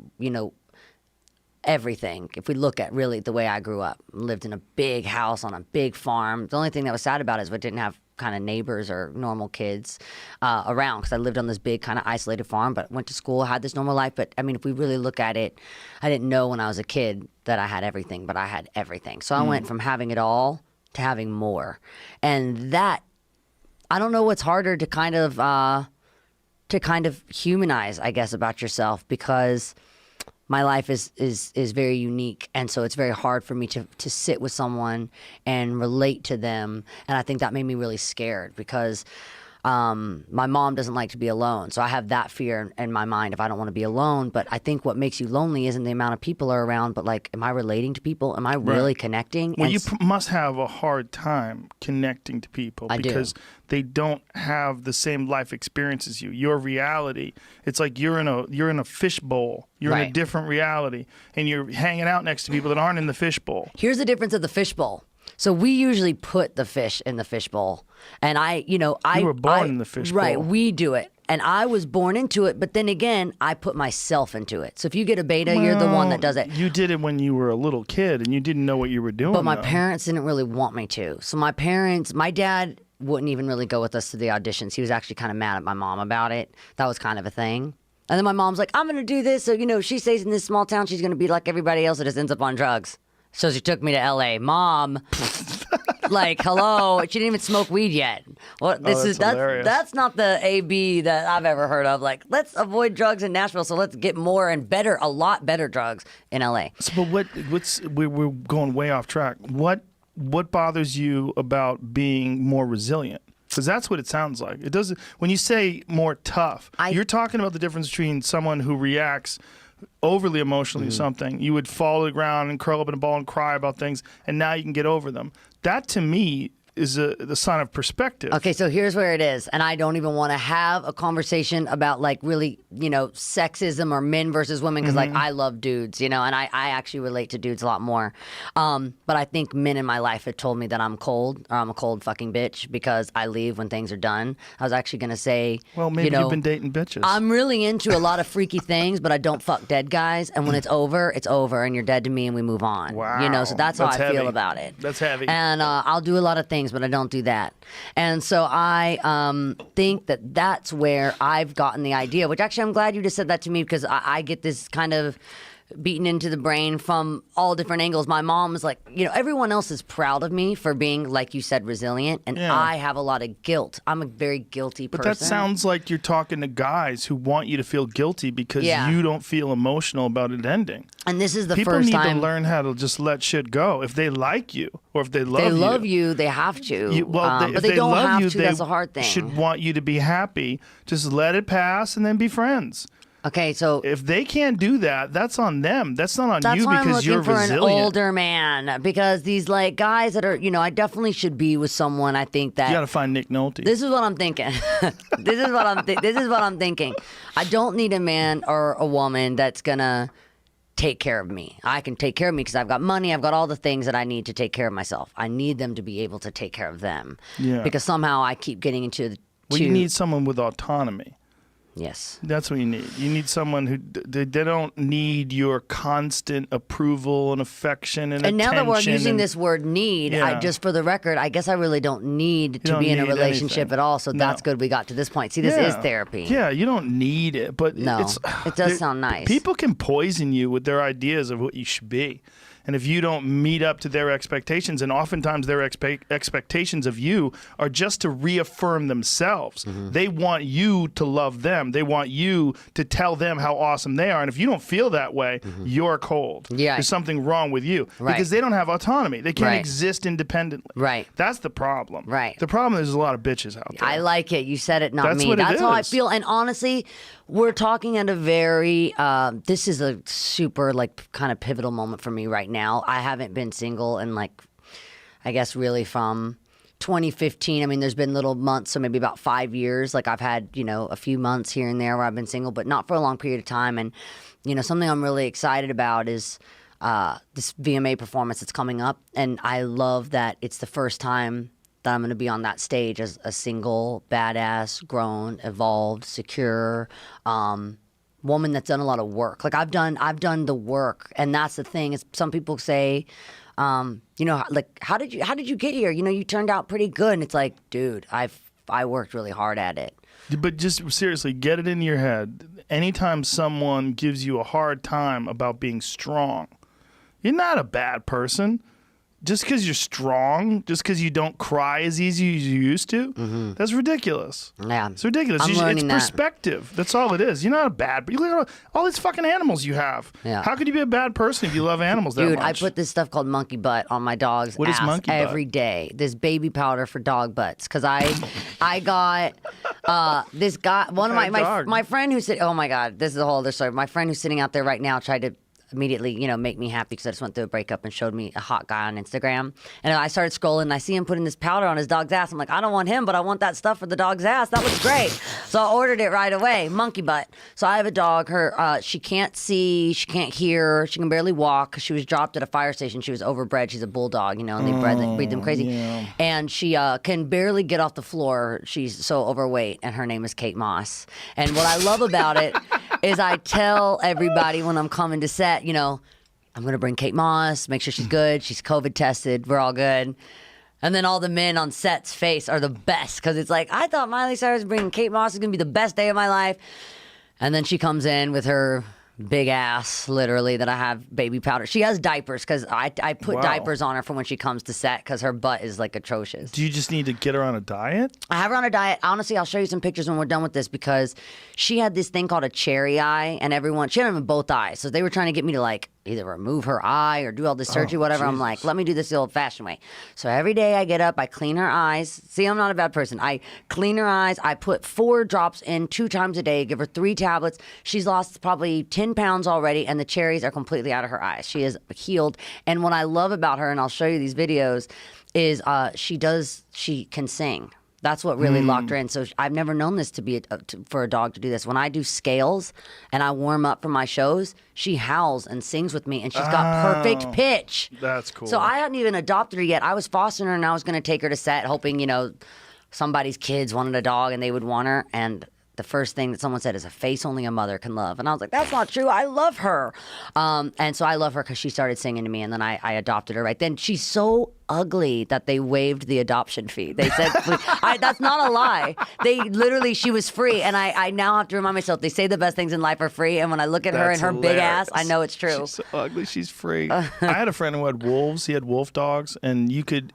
Speaker 1: everything. If we look at really the way I grew up, lived in a big house on a big farm. The only thing that was sad about it is we didn't have kind of neighbors or normal kids around, because I lived on this big kind of isolated farm, but went to school, had this normal life. But I mean, if we really look at it, I didn't know when I was a kid that I had everything, but I had everything. So I went from having it all to having more. And that, I don't know what's harder to kind of humanize, I guess, about yourself, because my life is very unique, and so it's very hard for me to sit with someone and relate to them, and I think that made me really scared because my mom doesn't like to be alone, so I have that fear in my mind if I don't want to be alone. But I think what makes you lonely isn't the amount of people are around, but like, am I relating to people? Am I really connecting?
Speaker 2: Well, you must have a hard time connecting to people because they don't have the same life experience as you. Your reality, it's like you're in a fishbowl. You're in a different reality, and you're hanging out next to people that aren't in the fishbowl.
Speaker 1: Here's the difference of the fishbowl. So we usually put the fish in the fishbowl, and you were born in the fishbowl, right? We do it, and I was born into it. But then again, I put myself into it. So if you get a beta, you're the one that does it.
Speaker 2: You did it when you were a little kid, and you didn't know what you were doing.
Speaker 1: But my parents didn't really want me to. So my dad wouldn't even really go with us to the auditions. He was actually kind of mad at my mom about it. That was kind of a thing. And then my mom's like, I'm going to do this. So, she stays in this small town. She's going to be like everybody else that just ends up on drugs. So she took me to L.A. Mom, like, hello. She didn't even smoke weed yet. Well, that's not the AB that I've ever heard of. Like, let's avoid drugs in Nashville, so let's get more and better, a lot better drugs in L.A.
Speaker 2: So, but we're going way off track. What bothers you about being more resilient? Because that's what it sounds like. It doesn't. When you say more tough, you're talking about the difference between someone who reacts overly emotionally to something. You would fall to the ground and curl up in a ball and cry about things, and now you can get over them. That, to me, is the sign of perspective.
Speaker 1: Okay, so here's where it is, and I don't even want to have a conversation about like really, sexism or men versus women because like I love dudes, and I actually relate to dudes a lot more. But I think men in my life have told me that I'm cold or I'm a cold fucking bitch because I leave when things are done. I was actually gonna say,
Speaker 2: well, maybe you've been dating bitches.
Speaker 1: I'm really into a lot of freaky things, but I don't fuck dead guys. And when it's over, and you're dead to me, and we move on.
Speaker 2: Wow,
Speaker 1: so that's how I feel about it.
Speaker 2: That's heavy.
Speaker 1: And I'll do a lot of things, but I don't do that. And so I think that that's where I've gotten the idea, which actually I'm glad you just said that to me because I get this kind of beaten into the brain from all different angles. My mom was like, everyone else is proud of me for being, like you said, resilient, and I have a lot of guilt. I'm a very guilty person.
Speaker 2: But that sounds like you're talking to guys who want you to feel guilty because you don't feel emotional about it ending.
Speaker 1: And this is the
Speaker 2: People
Speaker 1: first
Speaker 2: need
Speaker 1: time
Speaker 2: to learn how to just let shit go. If they like you or if they love
Speaker 1: you, they have to.
Speaker 2: But
Speaker 1: they don't
Speaker 2: love
Speaker 1: have
Speaker 2: you,
Speaker 1: to. That's a hard thing.
Speaker 2: They should want you to be happy. Just let it pass and then be friends.
Speaker 1: Okay, so
Speaker 2: if they can't do that, that's on them. That's not on you because you're resilient.
Speaker 1: That's why I'm looking for an older man because these like guys that are, I definitely should be with someone. I think that
Speaker 2: you got to find Nick Nolte.
Speaker 1: This is what I'm thinking. This is what I'm thinking. I don't need a man or a woman that's gonna take care of me. I can take care of me because I've got money. I've got all the things that I need to take care of myself. I need them to be able to take care of them.
Speaker 2: Yeah.
Speaker 1: Because somehow I keep getting into.
Speaker 2: You need someone with autonomy.
Speaker 1: Yes.
Speaker 2: That's what you need. You need someone who they don't need your constant approval and affection and attention.
Speaker 1: And now that we're using this word need, just for the record, I guess I really don't need to be in a relationship at all. So that's good we got to this point. See, this is therapy.
Speaker 2: Yeah, you don't need it. But
Speaker 1: it does sound nice.
Speaker 2: People can poison you with their ideas of what you should be. And if you don't meet up to their expectations, and oftentimes their expectations of you are just to reaffirm themselves. They want you to love them. They want you to tell them how awesome they are. And if you don't feel that way, you're cold.
Speaker 1: Yeah.
Speaker 2: There's something wrong with you.
Speaker 1: Right.
Speaker 2: Because they don't have autonomy. They can't exist independently.
Speaker 1: Right.
Speaker 2: That's the problem.
Speaker 1: Right.
Speaker 2: The problem is there's a lot of bitches out there.
Speaker 1: I like it. You said it, not
Speaker 2: That's
Speaker 1: me.
Speaker 2: what
Speaker 1: That's
Speaker 2: it
Speaker 1: how I
Speaker 2: is.
Speaker 1: feel. And honestly, we're talking at a very, this is a super like kind of pivotal moment for me right now. I haven't been single in like, I guess really from 2015. I mean, there's been little months, so maybe about 5 years. Like I've had, a few months here and there where I've been single, but not for a long period of time. And, something I'm really excited about is this VMA performance that's coming up. And I love that it's the first time that I'm going to be on that stage as a single, badass, grown, evolved, secure woman that's done a lot of work. Like I've done the work, and that's the thing. Is some people say, like how did you get here? You turned out pretty good, and it's like, dude, I worked really hard at it.
Speaker 2: But just seriously, get it in your head. Anytime someone gives you a hard time about being strong, you're not a bad person. Just because you're strong, just because you don't cry as easy as you used to, that's ridiculous.
Speaker 1: Yeah.
Speaker 2: It's ridiculous.
Speaker 1: It's
Speaker 2: perspective. That's all it is. You're not a bad person. Look at all these fucking animals you have.
Speaker 1: Yeah.
Speaker 2: How could you be a bad person if you love animals that much?
Speaker 1: Dude, I put this stuff called monkey butt on my dog's
Speaker 2: What is
Speaker 1: ass
Speaker 2: monkey butt?
Speaker 1: every day. This baby powder for dog butts. Because I got this guy, one of my friend who's sitting, oh my God, this is a whole other story. My friend who's sitting out there right now tried to immediately, make me happy because I just went through a breakup and showed me a hot guy on Instagram. And I started scrolling and I see him putting this powder on his dog's ass. I'm like, I don't want him, but I want that stuff for the dog's ass. That looks great. So I ordered it right away. Monkey butt. So I have a dog. She can't see, she can't hear, she can barely walk. She was dropped at a fire station. She was overbred. She's a bulldog, and they breed them crazy.
Speaker 2: Yeah.
Speaker 1: And she can barely get off the floor. She's so overweight, and her name is Kate Moss. And what I love about it is I tell everybody when I'm coming to set, I'm going to bring Kate Moss, make sure she's good. She's COVID tested. We're all good. And then all the men on set's face are the best because it's like, I thought Miley Cyrus bringing Kate Moss is going to be the best day of my life. And then she comes in with her big ass, literally, that I have baby powder. She has diapers because I put diapers on her for when she comes to set because her butt is like atrocious.
Speaker 2: Do you just need to get her on a diet?
Speaker 1: I have her on a diet. Honestly, I'll show you some pictures when we're done with this because she had this thing called a cherry eye, and she had them in both eyes. So they were trying to get me to like either remove her eye or do all this surgery, whatever.
Speaker 2: Jesus.
Speaker 1: I'm like, let me do this the old-fashioned way. So every day I get up, I clean her eyes. See, I'm not a bad person. I clean her eyes. I put 4 drops in 2 times a day, give her 3 tablets. She's lost probably 10 pounds already, and the cherries are completely out of her eyes. She is healed. And what I love about her, and I'll show you these videos, is she can sing. That's what really locked her in. So I've never known this to be for a dog to do this. When I do scales and I warm up for my shows, she howls and sings with me, and she's got perfect pitch.
Speaker 2: That's cool.
Speaker 1: So I hadn't even adopted her yet. I was fostering her, and I was going to take her to set, hoping somebody's kids wanted a dog and they would want her. And the first thing that someone said is a face only a mother can love. And I was like, that's not true. I love her. And so I love her because she started singing to me, and then I adopted her right then. She's so ugly that they waived the adoption fee. They said, that's not a lie. They literally, she was free. And I now have to remind myself, they say the best things in life are free. And when I look at her and her big ass, I know it's true.
Speaker 2: She's so ugly. She's free. I had a friend who had wolves. He had wolf dogs, and you could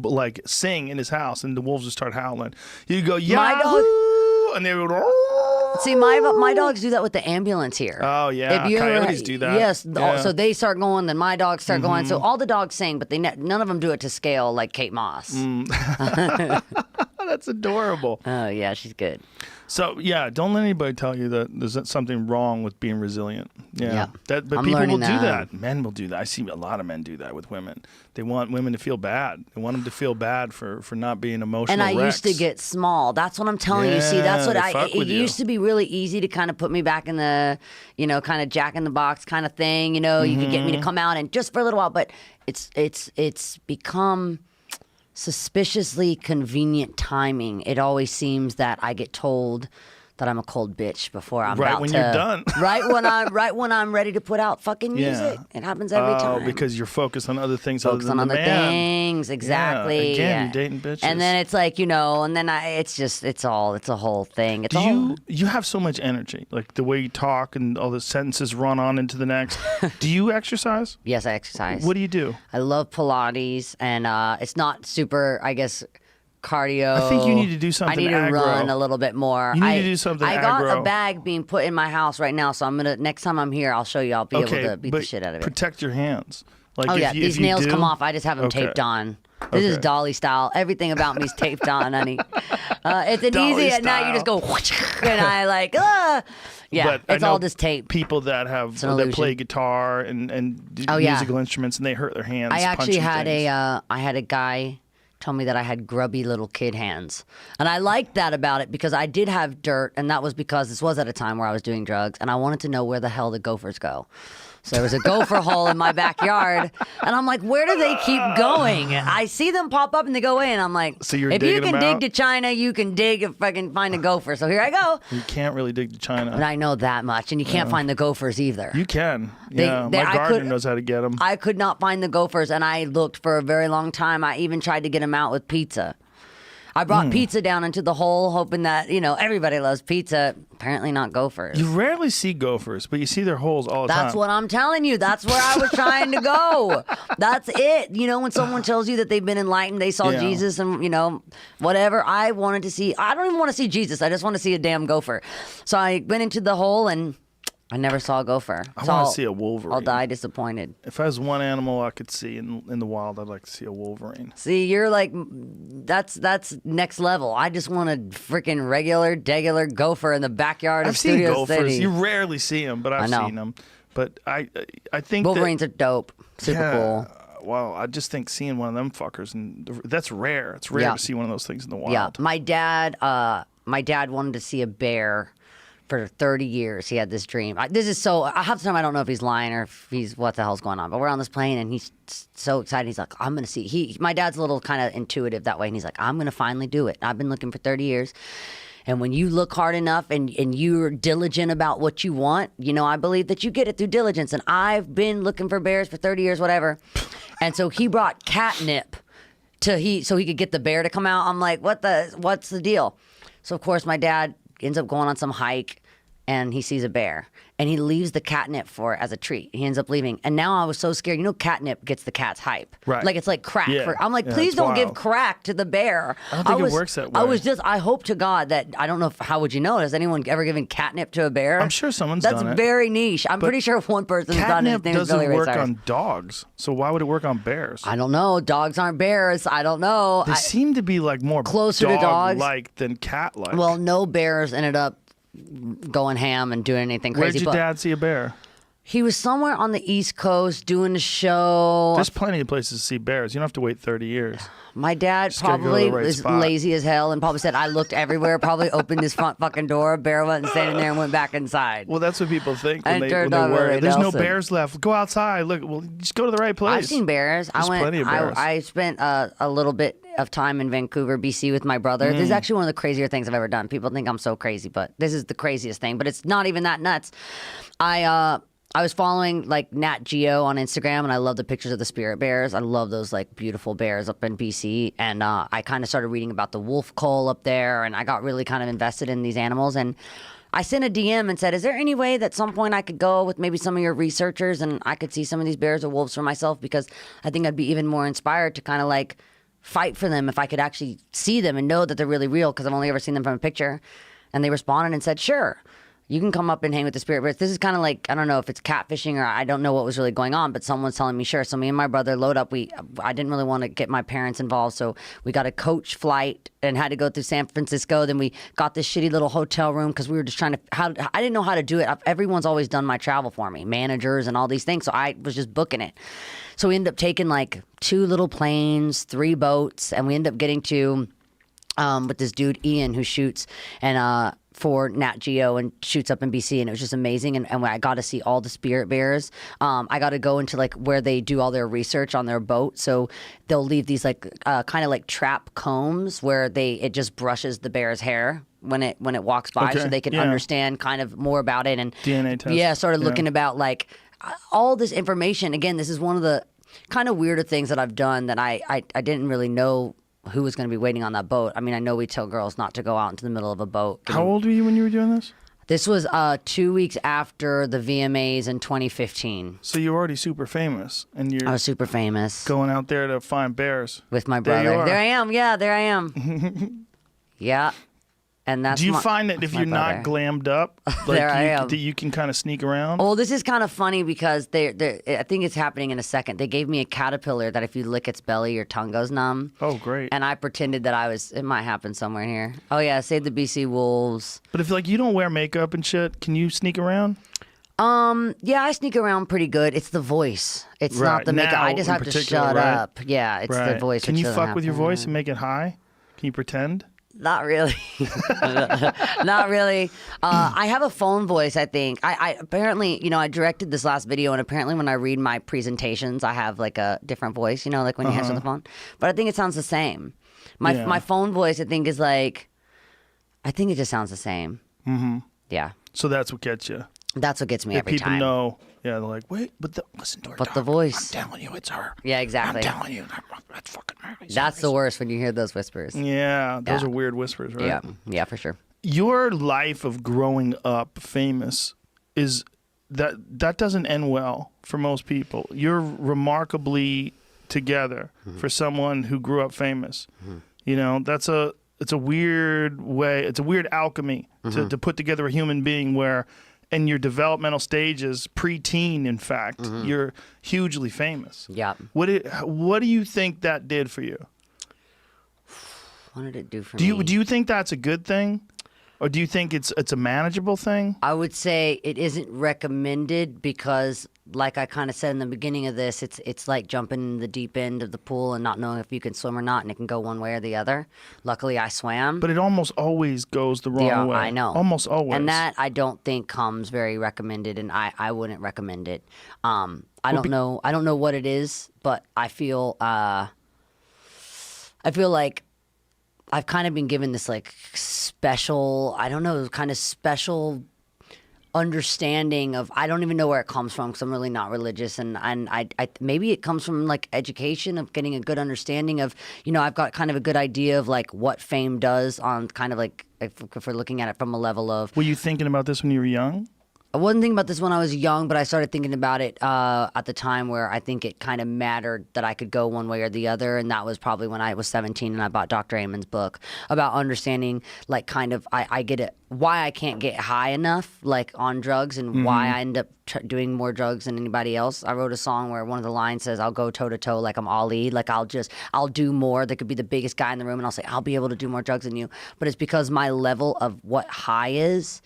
Speaker 2: like sing in his house, and the wolves would start howling. You'd go, yeah.
Speaker 1: My dog.
Speaker 2: And they would.
Speaker 1: See, my dogs do that with the ambulance here.
Speaker 2: Oh yeah, coyotes do that.
Speaker 1: Yes,
Speaker 2: yeah.
Speaker 1: So they start going, then my dogs start going. So all the dogs sing, but none of them do it to scale like Kate Moss.
Speaker 2: That's adorable.
Speaker 1: Oh yeah, she's good.
Speaker 2: So yeah, don't let anybody tell you that there's something wrong with being resilient. Yeah, but
Speaker 1: I'm
Speaker 2: people will
Speaker 1: learning
Speaker 2: do
Speaker 1: that.
Speaker 2: Men will do that. I see a lot of men do that with women. They want women to feel bad. They want them to feel bad for not being emotional.
Speaker 1: And I
Speaker 2: wrecks.
Speaker 1: used to get small. That's what I'm telling you. See, that's what it
Speaker 2: you.
Speaker 1: used to be really easy to kind of put me back in the, kind of Jack in the Box kind of thing. You could get me to come out and just for a little while, but it's become suspiciously convenient timing. It always seems that I get told that I'm a cold bitch before I'm
Speaker 2: right
Speaker 1: about
Speaker 2: when
Speaker 1: to,
Speaker 2: you're done.
Speaker 1: right when I'm ready to put out fucking music. It happens every time.
Speaker 2: Oh, because you're focused on other things.
Speaker 1: Focus on other things, exactly.
Speaker 2: Yeah. Again, you're dating bitches.
Speaker 1: And then it's like, and then it's a whole thing.
Speaker 2: You have so much energy, like the way you talk and all the sentences run on into the next. Do you exercise?
Speaker 1: Yes, I exercise.
Speaker 2: What do you do?
Speaker 1: I love Pilates, and it's not super, I guess, cardio.
Speaker 2: I think you need to do something.
Speaker 1: I need to run a little bit more.
Speaker 2: You need to do something.
Speaker 1: I got a bag being put in my house right now, so I'm gonna next time I'm here, I'll show you. I'll be able to beat the shit out of it.
Speaker 2: Protect your hands. Like
Speaker 1: these nails come off. I just have them taped on. This is Dolly style. Everything about me is taped on, honey. It's an
Speaker 2: Dolly
Speaker 1: easy at night. You just go, and I like, yeah.
Speaker 2: But
Speaker 1: it's all just tape.
Speaker 2: People that play guitar and do musical instruments, and they hurt their hands.
Speaker 1: I actually had
Speaker 2: I
Speaker 1: had a guy tell me that I had grubby little kid hands. And I liked that about it because I did have dirt, and that was because this was at a time where I was doing drugs, and I wanted to know where the hell the gophers go. So there was a gopher hole in my backyard, and I'm like, where do they keep going? I see them pop up and they go away, and I'm like,
Speaker 2: so you're
Speaker 1: if you can dig
Speaker 2: out?
Speaker 1: to China, you can dig if I can find a gopher. So here I go.
Speaker 2: You can't really dig to China.
Speaker 1: But I know that much, and you can't find the gophers either.
Speaker 2: You can. Yeah, my gardener knows how to get them.
Speaker 1: I could not find the gophers, and I looked for a very long time. I even tried to get them out with pizza. I brought pizza down into the hole, hoping that, everybody loves pizza. Apparently not gophers.
Speaker 2: You rarely see gophers, but you see their holes all the time.
Speaker 1: That's what I'm telling you. That's where I was trying to go. That's it. When someone tells you that they've been enlightened, they saw Jesus and, whatever. I don't even want to see Jesus. I just want to see a damn gopher. So I went into the hole and I never saw a gopher.
Speaker 2: I want to see a wolverine.
Speaker 1: I'll die disappointed.
Speaker 2: If I was one animal I could see in the wild, I'd like to see a wolverine.
Speaker 1: See, you're like, that's next level. I just want a freaking regular gopher in the backyard of Studio
Speaker 2: I've seen gophers.
Speaker 1: City.
Speaker 2: You rarely see them, but I've seen them. But I think
Speaker 1: Wolverines are dope. Super cool.
Speaker 2: Well, I just think seeing one of them fuckers, and that's rare. It's rare to see one of those things in the wild.
Speaker 1: Yeah, my dad wanted to see a bear. For 30 years, he had this dream. Half the time I don't know if he's lying or if he's what the hell's going on. But we're on this plane and he's so excited. He's like, I'm going to see. My dad's a little kind of intuitive that way. And he's like, I'm going to finally do it. I've been looking for 30 years. And when you look hard enough and you're diligent about what you want, I believe that you get it through diligence. And I've been looking for bears for 30 years, whatever. And so he brought catnip so he could get the bear to come out. I'm like, what's the deal? So, of course, my dad ends up going on some hike, and he sees a bear, and he leaves the catnip for it as a treat. He ends up leaving, and now I was so scared. You know, catnip gets the cat's hype,
Speaker 2: right?
Speaker 1: Like it's like crack.
Speaker 2: Yeah.
Speaker 1: I'm like, please
Speaker 2: it's
Speaker 1: don't
Speaker 2: wild.
Speaker 1: give crack to the bear.
Speaker 2: I don't think it works that way.
Speaker 1: I hope to God that I don't know how would you know? Has anyone ever given catnip to a bear?
Speaker 2: I'm sure someone's
Speaker 1: That's
Speaker 2: done it.
Speaker 1: very niche. I'm pretty sure one person's done it. His
Speaker 2: Catnip
Speaker 1: name is
Speaker 2: doesn't
Speaker 1: Billy Ray
Speaker 2: work
Speaker 1: Cyrus.
Speaker 2: on dogs, so why would it work on bears?
Speaker 1: I don't know. Dogs aren't bears. I don't know.
Speaker 2: They seem to be like more
Speaker 1: closer to dogs
Speaker 2: dog-like than cat-like.
Speaker 1: Well, no bears ended up going ham and doing anything crazy.
Speaker 2: Where'd your dad see a bear?
Speaker 1: He was somewhere on the East Coast doing a show.
Speaker 2: There's plenty of places to see bears. You don't have to wait 30 years.
Speaker 1: My dad
Speaker 2: Just gotta go to
Speaker 1: probably
Speaker 2: the right
Speaker 1: was
Speaker 2: spot.
Speaker 1: lazy as hell and probably said, I looked everywhere, probably opened his front fucking door. Bear wasn't standing there and went back inside.
Speaker 2: Well, that's what people think
Speaker 1: And
Speaker 2: when
Speaker 1: turned
Speaker 2: they
Speaker 1: out
Speaker 2: worry.
Speaker 1: really
Speaker 2: There's no
Speaker 1: Nelson.
Speaker 2: bears left. Go outside. Look, well, just go to the right place.
Speaker 1: I've seen bears.
Speaker 2: There's plenty of bears.
Speaker 1: I spent a little bit of time in Vancouver, BC with my brother. This is actually one of the crazier things I've ever done. People think I'm so crazy, but this is the craziest thing. But it's not even that nuts. I was following like Nat Geo on Instagram, and I love the pictures of the spirit bears. I love those like beautiful bears up in BC, and I kind of started reading about the wolf cull up there, and I got really kind of invested in these animals. And I sent a DM and said, "Is there any way that at some point I could go with maybe some of your researchers and I could see some of these bears or wolves for myself? Because I think I'd be even more inspired to kind of like fight for them if I could actually see them and know that they're really real, because I've only ever seen them from a picture." And they responded and said, "Sure. You can come up and hang with the spirit bears." This is kind of like, I don't know if it's catfishing or I don't know what was really going on, but someone's telling me sure. So me and my brother load up. I didn't really want to get my parents involved, so we got a coach flight and had to go through San Francisco. Then we got this shitty little hotel room because we were just trying to. I didn't know how to do it. Everyone's always done my travel for me, managers and all these things. So I was just booking it. So we ended up taking like 2 little planes, 3 boats, and we ended up getting to with this dude Ian who shoots and for Nat Geo and shoots up in BC, and it was just amazing. And I got to see all the spirit bears. I got to go into like where they do all their research on their boat. So they'll leave these like kind of like trap combs where it just brushes the bear's hair when it walks by,
Speaker 2: Okay,
Speaker 1: so they can
Speaker 2: yeah.
Speaker 1: understand kind of more about it and
Speaker 2: DNA test.
Speaker 1: Yeah, started looking about like all this information. Again, this is one of the kind of weirder things that I've done that I didn't really know who was going to be waiting on that boat. I mean, I know we tell girls not to go out into the middle of a boat.
Speaker 2: How old were you when you were doing this?
Speaker 1: This was 2 weeks after the VMAs in 2015.
Speaker 2: So you're already super famous, and
Speaker 1: I
Speaker 2: you're
Speaker 1: was super famous
Speaker 2: going out there to find bears.
Speaker 1: with my
Speaker 2: There you
Speaker 1: brother.
Speaker 2: are.
Speaker 1: There I am. Yeah, there I am. Yeah. And that's
Speaker 2: Do you
Speaker 1: my-
Speaker 2: find that
Speaker 1: that's
Speaker 2: if
Speaker 1: my
Speaker 2: you're not
Speaker 1: brother.
Speaker 2: glammed up, like
Speaker 1: There I am.
Speaker 2: that you can kind of sneak around?
Speaker 1: Well, this is kind of funny because I think it's happening in a second. They gave me a caterpillar that if you lick its belly, your tongue goes numb.
Speaker 2: Oh, great.
Speaker 1: And I pretended that it might happen somewhere here. Oh, yeah, save the BC Wolves.
Speaker 2: But if like you don't wear makeup and shit, can you sneak around?
Speaker 1: Yeah, I sneak around pretty good. It's the voice. It's
Speaker 2: Right,
Speaker 1: not the makeup.
Speaker 2: now
Speaker 1: I just
Speaker 2: in
Speaker 1: have to
Speaker 2: particular,
Speaker 1: shut
Speaker 2: right?
Speaker 1: up. Yeah, it's the
Speaker 2: Right.
Speaker 1: voice.
Speaker 2: Can
Speaker 1: which
Speaker 2: you
Speaker 1: doesn't
Speaker 2: fuck with your
Speaker 1: happen.
Speaker 2: voice and make it high? Can you pretend?
Speaker 1: Not really. Not really. I have a phone voice, I think. I apparently, I directed this last video, and apparently when I read my presentations, I have like a different voice, like when you answer the phone. But I think it sounds the same.
Speaker 2: Yeah.
Speaker 1: My phone voice, I think, is like, I think it just sounds the same. Mm-hmm. Yeah.
Speaker 2: So that's what gets you.
Speaker 1: That's what gets me
Speaker 2: If
Speaker 1: every
Speaker 2: people
Speaker 1: time.
Speaker 2: know, yeah, they're like, wait, but listen to her.
Speaker 1: But
Speaker 2: talk.
Speaker 1: the voice.
Speaker 2: I'm telling you, it's her.
Speaker 1: Yeah, exactly.
Speaker 2: I'm telling you, that's fucking Miley
Speaker 1: That's the
Speaker 2: Cyrus.
Speaker 1: worst when you hear those whispers.
Speaker 2: Yeah, those
Speaker 1: Yeah.
Speaker 2: are weird whispers, right?
Speaker 1: Yeah. Yeah, for sure.
Speaker 2: Your life of growing up famous is that doesn't end well for most people. You're remarkably together for someone who grew up famous. It's a weird way. It's a weird alchemy to put together a human being where in your developmental stages, pre-teen, in fact, you're hugely famous.
Speaker 1: Yeah.
Speaker 2: What do you think that did for you?
Speaker 1: What did it do for
Speaker 2: Do
Speaker 1: me?
Speaker 2: you think that's a good thing? Or do you think it's a manageable thing?
Speaker 1: I would say it isn't recommended because, like I kind of said in the beginning of this, it's like jumping in the deep end of the pool and not knowing if you can swim or not, and it can go one way or the other. Luckily, I swam.
Speaker 2: But it almost always goes the wrong
Speaker 1: Yeah,
Speaker 2: way.
Speaker 1: I know.
Speaker 2: Almost always.
Speaker 1: And that I don't think comes very recommended, and I wouldn't recommend it. I don't know what it is, but I feel like I've kind of been given this like special, I don't know, kind of special understanding of, I don't even know where it comes from because I'm really not religious, and I maybe it comes from like education of getting a good understanding of, I've got kind of a good idea of like what fame does on kind of like if we're looking at it from a level of.
Speaker 2: Were you thinking about this when you were young?
Speaker 1: I wasn't thinking about this when I was young, but I started thinking about it at the time where I think it kind of mattered that I could go one way or the other, and that was probably when I was 17 and I bought Dr. Amen's book about understanding, like, kind of I get it, why I can't get high enough, like, on drugs, and why I end up doing more drugs than anybody else. I wrote a song where one of the lines says, I'll go toe to toe like I'm Ali, like I'll do more. There could be the biggest guy in the room and I'll say, I'll be able to do more drugs than you. But it's because my level of what high is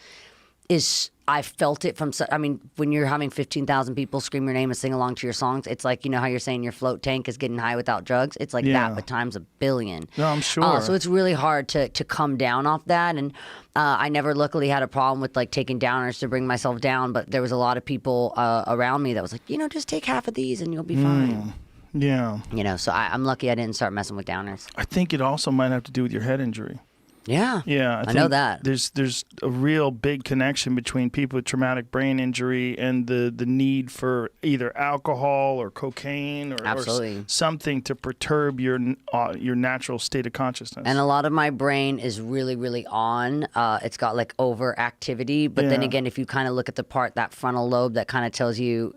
Speaker 1: I felt it from, I mean, when you're having 15,000 people scream your name and sing along to your songs, it's like, how you're saying your float tank is getting high without drugs? It's like that, but times a billion.
Speaker 2: No, I'm sure.
Speaker 1: So it's really hard to come down off that. And I never luckily had a problem with like taking downers to bring myself down, but there was a lot of people around me that was like, just take half of these and you'll be fine.
Speaker 2: Yeah.
Speaker 1: So I'm lucky I didn't start messing with downers.
Speaker 2: I think it also might have to do with your head injury.
Speaker 1: Yeah.
Speaker 2: Yeah.
Speaker 1: I know that.
Speaker 2: There's a real big connection between people with traumatic brain injury and the need for either alcohol or cocaine or something to perturb your natural state of consciousness.
Speaker 1: And a lot of my brain is really, really on. It's got like overactivity. But then again, if you kind of look at the part, that frontal lobe that kind of tells you,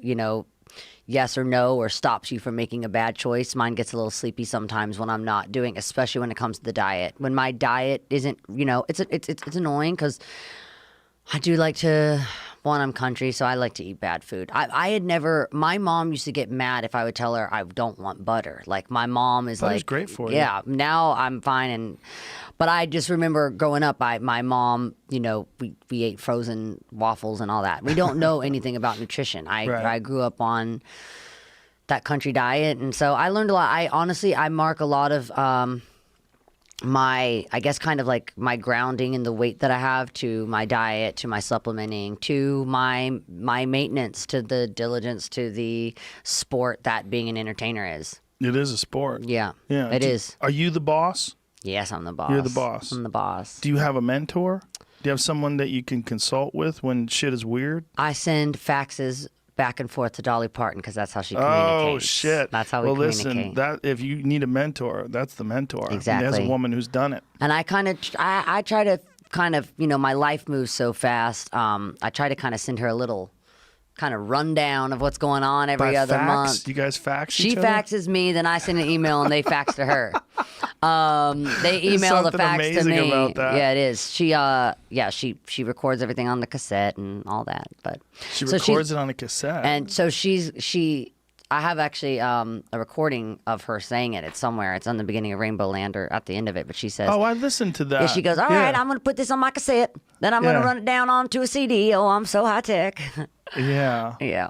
Speaker 1: yes or no, or stops you from making a bad choice. Mine gets a little sleepy sometimes when I'm not doing, especially when it comes to the diet. When my diet isn't, it's annoying because I do like to, I'm country, so I like to eat bad food. My mom used to get mad if I would tell her I don't want butter. Like, my mom is
Speaker 2: Butter's
Speaker 1: like,
Speaker 2: great for you.
Speaker 1: Yeah, now I'm fine. But I just remember growing up, my mom, we ate frozen waffles and all that. We don't know anything about nutrition. I grew up on that country diet, and so I learned a lot. I mark a lot of I guess kind of like my grounding in the weight that I have, to my diet, to my supplementing, to my maintenance, to the diligence, to the sport that being an entertainer is.
Speaker 2: It is a sport.
Speaker 1: Yeah. It is.
Speaker 2: Are you the boss?
Speaker 1: Yes, I'm the boss.
Speaker 2: You're the boss.
Speaker 1: I'm the boss.
Speaker 2: Do you have a mentor? Do you have someone that you can consult with when shit is weird?
Speaker 1: I send faxes back and forth to Dolly Parton because that's how she communicates.
Speaker 2: Oh, shit.
Speaker 1: That's how we communicate.
Speaker 2: Listen, if you need a mentor, that's the mentor.
Speaker 1: Exactly.
Speaker 2: And there's a woman who's done it.
Speaker 1: And I kind of, I try to kind of, my life moves so fast. I try to kind of send her a little kind of rundown of what's going on every other month.
Speaker 2: You guys fax
Speaker 1: She
Speaker 2: each other?
Speaker 1: faxes me, then I send an email and they fax to her. They email the fax to me.
Speaker 2: About that.
Speaker 1: Yeah, it is. She records everything on the cassette and all that. But
Speaker 2: she records it on a cassette.
Speaker 1: And so I have actually a recording of her saying it. It's somewhere. It's on the beginning of Rainbow Land or at the end of it. But she says,
Speaker 2: "Oh, I listened to that."
Speaker 1: Yeah, she goes, "All right, I'm going to put this on my cassette. Then I'm going to run it down onto a CD. Oh, I'm so high tech."
Speaker 2: Yeah.
Speaker 1: Yeah.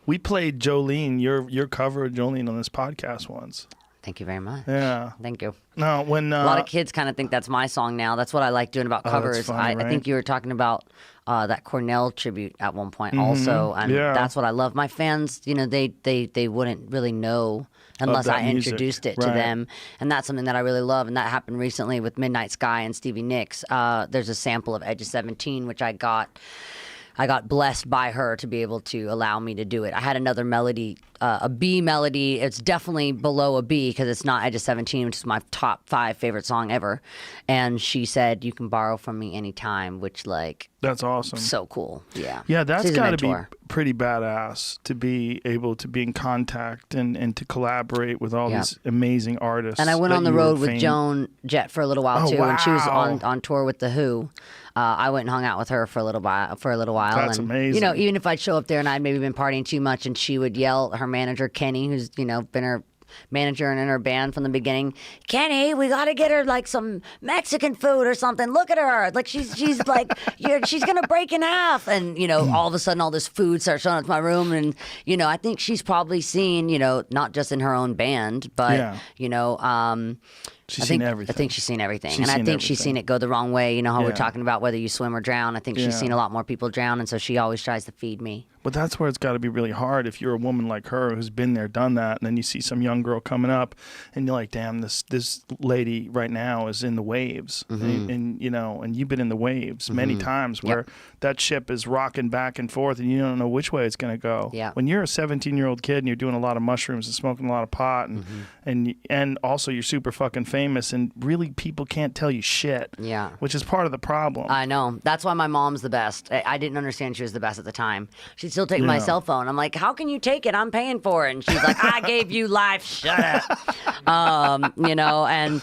Speaker 2: We played Jolene, your cover of Jolene on this podcast once.
Speaker 1: Thank you very much.
Speaker 2: Yeah.
Speaker 1: Thank you.
Speaker 2: No, when
Speaker 1: a lot of kids kind of think that's my song now. That's what I like doing about covers.
Speaker 2: That's funny, right?
Speaker 1: I think you were talking about that Cornell tribute at one point also, and that's what I love. My fans, they wouldn't really know unless I introduced it to them, and that's something that I really love. And that happened recently with Midnight Sky and Stevie Nicks. There's a sample of Edge of 17, which I got blessed by her to be able to allow me to do it. I had another melody, a B melody. It's definitely below a B because it's not Edge of 17, which is my top 5 favorite song ever. And she said, "You can borrow from me anytime," which
Speaker 2: that's awesome.
Speaker 1: So cool. Yeah.
Speaker 2: Yeah, that's got to be pretty badass to be able to be in contact and to collaborate with all these amazing artists.
Speaker 1: And I went on the road with Joan Jett for a little while too, and she was on tour with The Who. I went and hung out with her for a little while.
Speaker 2: That's amazing.
Speaker 1: Even if I'd show up there and I'd maybe been partying too much, and she would yell, her manager Kenny, who's been her manager and in her band from the beginning, "Kenny, we got to get her some Mexican food or something. Look at her, she's like she's gonna break in half." And all of a sudden all this food starts showing up to my room, and I think she's probably seen not just in her own band, but
Speaker 2: She's seen everything.
Speaker 1: I think she's seen everything.
Speaker 2: She's
Speaker 1: and I
Speaker 2: seen
Speaker 1: think she's
Speaker 2: everything.
Speaker 1: seen it go the wrong way. You know how we're
Speaker 2: Yeah.
Speaker 1: talking about whether you swim or drown. I think she's
Speaker 2: Yeah.
Speaker 1: seen a lot more people drown, and so she always tries to feed me.
Speaker 2: But that's where it's got to be really hard if you're a woman like her who's been there, done that, and then you see some young girl coming up, and you're like, damn, this lady right now is in the waves, and you know, and you've been in the waves many times where that ship is rocking back and forth, and you don't know which way it's gonna go.
Speaker 1: Yeah.
Speaker 2: When you're a 17-year-old kid and you're doing a lot of mushrooms and smoking a lot of pot, and also you're super fucking famous, and really people can't tell you shit.
Speaker 1: Yeah.
Speaker 2: Which is part of the problem.
Speaker 1: I know. That's why my mom's the best. I didn't understand she was the best at the time. She'd still take my
Speaker 2: Yeah.
Speaker 1: cell phone. I'm like, how can you take it? I'm paying for it. And she's like, I gave you life. Shut up. You know, and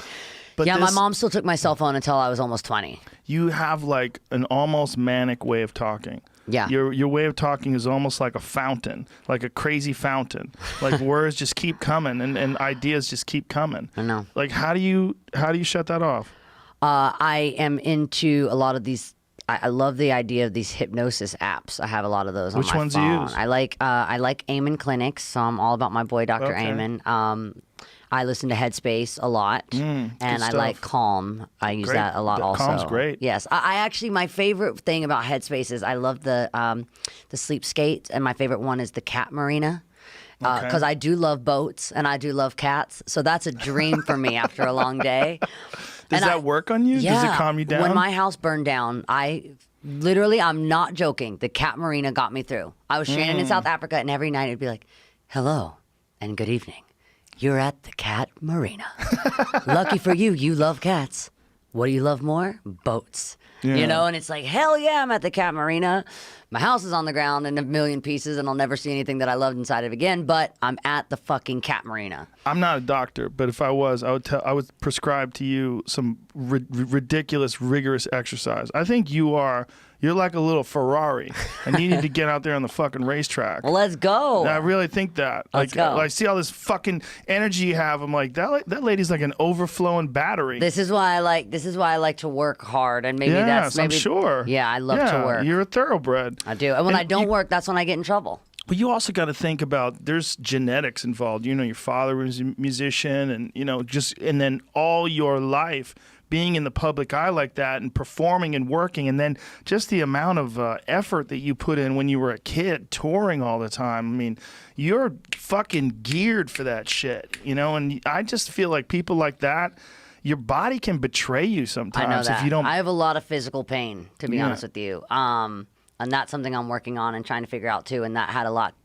Speaker 2: But
Speaker 1: yeah, my
Speaker 2: this-
Speaker 1: mom still took my cell phone until I was almost 20.
Speaker 2: You have like an almost manic way of talking.
Speaker 1: Yeah.
Speaker 2: Your way of talking is almost like a fountain, like a crazy fountain. Like words just keep coming and ideas just keep coming.
Speaker 1: I know.
Speaker 2: Like how do you shut that off?
Speaker 1: I am into a lot of these. I love the idea of these hypnosis apps. I have a lot of those on
Speaker 2: Which
Speaker 1: my
Speaker 2: ones do you
Speaker 1: phone.
Speaker 2: use?
Speaker 1: I like Amen clinics, so I'm all about my boy Dr.
Speaker 2: Okay.
Speaker 1: Amen. I listen to Headspace a lot, and I
Speaker 2: stuff.
Speaker 1: like Calm. I use
Speaker 2: Great.
Speaker 1: that a lot also.
Speaker 2: Calm's great.
Speaker 1: Yes, I actually my favorite thing about Headspace is I love the sleep skate, and my favorite one is the cat marina. Because I do love boats and I do love cats, so that's a dream for me after a long day.
Speaker 2: Does that work on you?
Speaker 1: Yeah.
Speaker 2: Does it calm you down?
Speaker 1: When my house burned down, I'm not joking. The cat marina got me through. I was stranded in South Africa, and every night it'd be like, hello and good evening. You're at the cat marina. Lucky for you, you love cats. What do you love more? Boats.
Speaker 2: Yeah.
Speaker 1: You know, and it's like, hell yeah, I'm at the cat marina. My house is on the ground in a million pieces, and I'll never see anything that I loved inside of again, but I'm at the fucking cat marina.
Speaker 2: I'm not a doctor, but if I was, I would prescribe to you some ridiculous, rigorous exercise. I think you're like a little Ferrari, and you need to get out there on the fucking racetrack.
Speaker 1: Well, let's go.
Speaker 2: I really think that.
Speaker 1: Let's
Speaker 2: Like,
Speaker 1: go.
Speaker 2: I see all this fucking energy you have. I'm like, that lady's like an overflowing battery.
Speaker 1: This is why I like to work hard, and maybe
Speaker 2: Yes,
Speaker 1: maybe
Speaker 2: I'm sure.
Speaker 1: Yeah, I love to work.
Speaker 2: You're a thoroughbred.
Speaker 1: I do, and when I don't work, that's when I get in trouble.
Speaker 2: But you also got to think about there's genetics involved. You know, your father was a musician, and and then all your life being in the public eye like that and performing and working, and then just the amount of effort that you put in when you were a kid touring all the time. I mean, you're fucking geared for that shit, and I just feel like people like that, your body can betray you sometimes
Speaker 1: I know that.
Speaker 2: if you don't.
Speaker 1: I have a lot of physical pain, to be honest with you. And that's something I'm working on and trying to figure out too. And that had a lot.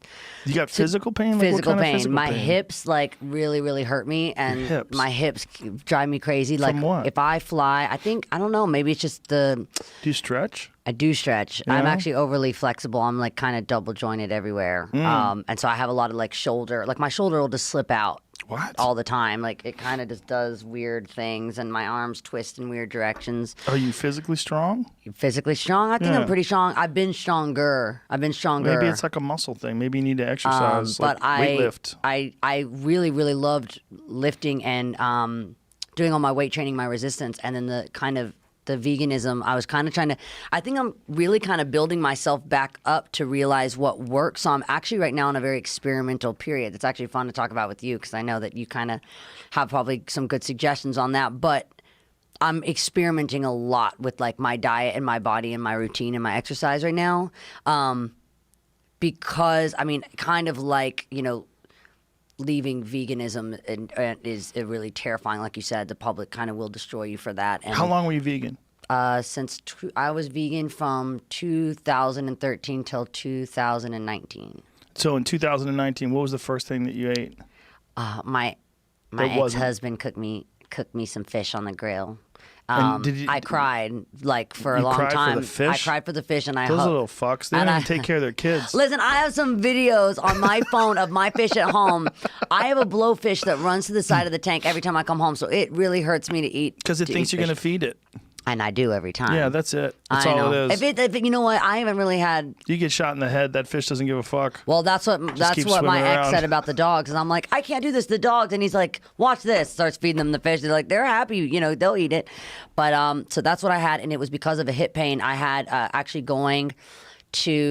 Speaker 2: You got physical pain? Like,
Speaker 1: Physical
Speaker 2: what kind
Speaker 1: pain.
Speaker 2: of physical
Speaker 1: My
Speaker 2: pain?
Speaker 1: hips really, really hurt me, and
Speaker 2: hips?
Speaker 1: my hips drive me crazy. Like
Speaker 2: what?
Speaker 1: if I fly, I don't know. Maybe it's just
Speaker 2: Do you stretch?
Speaker 1: I do stretch. I'm
Speaker 2: Yeah?
Speaker 1: actually overly flexible. I'm like kind of double jointed everywhere. And so I have a lot of like my shoulder will just slip out.
Speaker 2: What?
Speaker 1: All the time. Like it kind of just does weird things, and my arms twist in weird directions.
Speaker 2: Are you physically strong?
Speaker 1: Physically strong? I think
Speaker 2: Yeah.
Speaker 1: I'm pretty strong. I've been stronger.
Speaker 2: Maybe it's like a muscle thing. Maybe you need to exercise, like
Speaker 1: but
Speaker 2: weightlift.
Speaker 1: I really, really loved lifting and doing all my weight training, my resistance, and then the veganism. I was kind of I think I'm really kind of building myself back up to realize what works. So I'm actually right now in a very experimental period. It's actually fun to talk about with you because I know that you kind of have probably some good suggestions on that. But I'm experimenting a lot with like my diet and my body and my routine and my exercise right now. Because, I mean, kind of like, leaving veganism is really terrifying. Like you said, the public kind of will destroy you for that. And
Speaker 2: How long were you vegan?
Speaker 1: I was vegan from 2013 till 2019.
Speaker 2: So in 2019, what was the first thing that you ate?
Speaker 1: My
Speaker 2: That wasn't-
Speaker 1: ex-husband cooked me some fish on the grill.
Speaker 2: And did you-
Speaker 1: I cried like for a
Speaker 2: You
Speaker 1: long
Speaker 2: cried for
Speaker 1: time.
Speaker 2: the fish?
Speaker 1: I cried for the fish, and I
Speaker 2: Those
Speaker 1: hope.
Speaker 2: little fucks, they
Speaker 1: and
Speaker 2: don't
Speaker 1: I-
Speaker 2: even take care of their kids.
Speaker 1: Listen, I have some videos on my phone of my fish at home. I have a blowfish that runs to the side of the tank every time I come home, so it really hurts me to eat.
Speaker 2: Because it
Speaker 1: to
Speaker 2: thinks
Speaker 1: eat
Speaker 2: you're going
Speaker 1: fish.
Speaker 2: to feed it.
Speaker 1: And I do every time.
Speaker 2: Yeah, that's it. That's
Speaker 1: I
Speaker 2: all
Speaker 1: know.
Speaker 2: it is.
Speaker 1: If you know what, I haven't really had.
Speaker 2: You get shot in the head, that fish doesn't give a fuck.
Speaker 1: Well, that's what
Speaker 2: keep
Speaker 1: my
Speaker 2: swimming
Speaker 1: ex
Speaker 2: around.
Speaker 1: said about the dogs, and I'm like, I can't do this. The dogs, and he's like, watch this. Starts feeding them the fish. They're like, they're happy, they'll eat it. But so that's what I had, and it was because of a hip pain I had. Actually,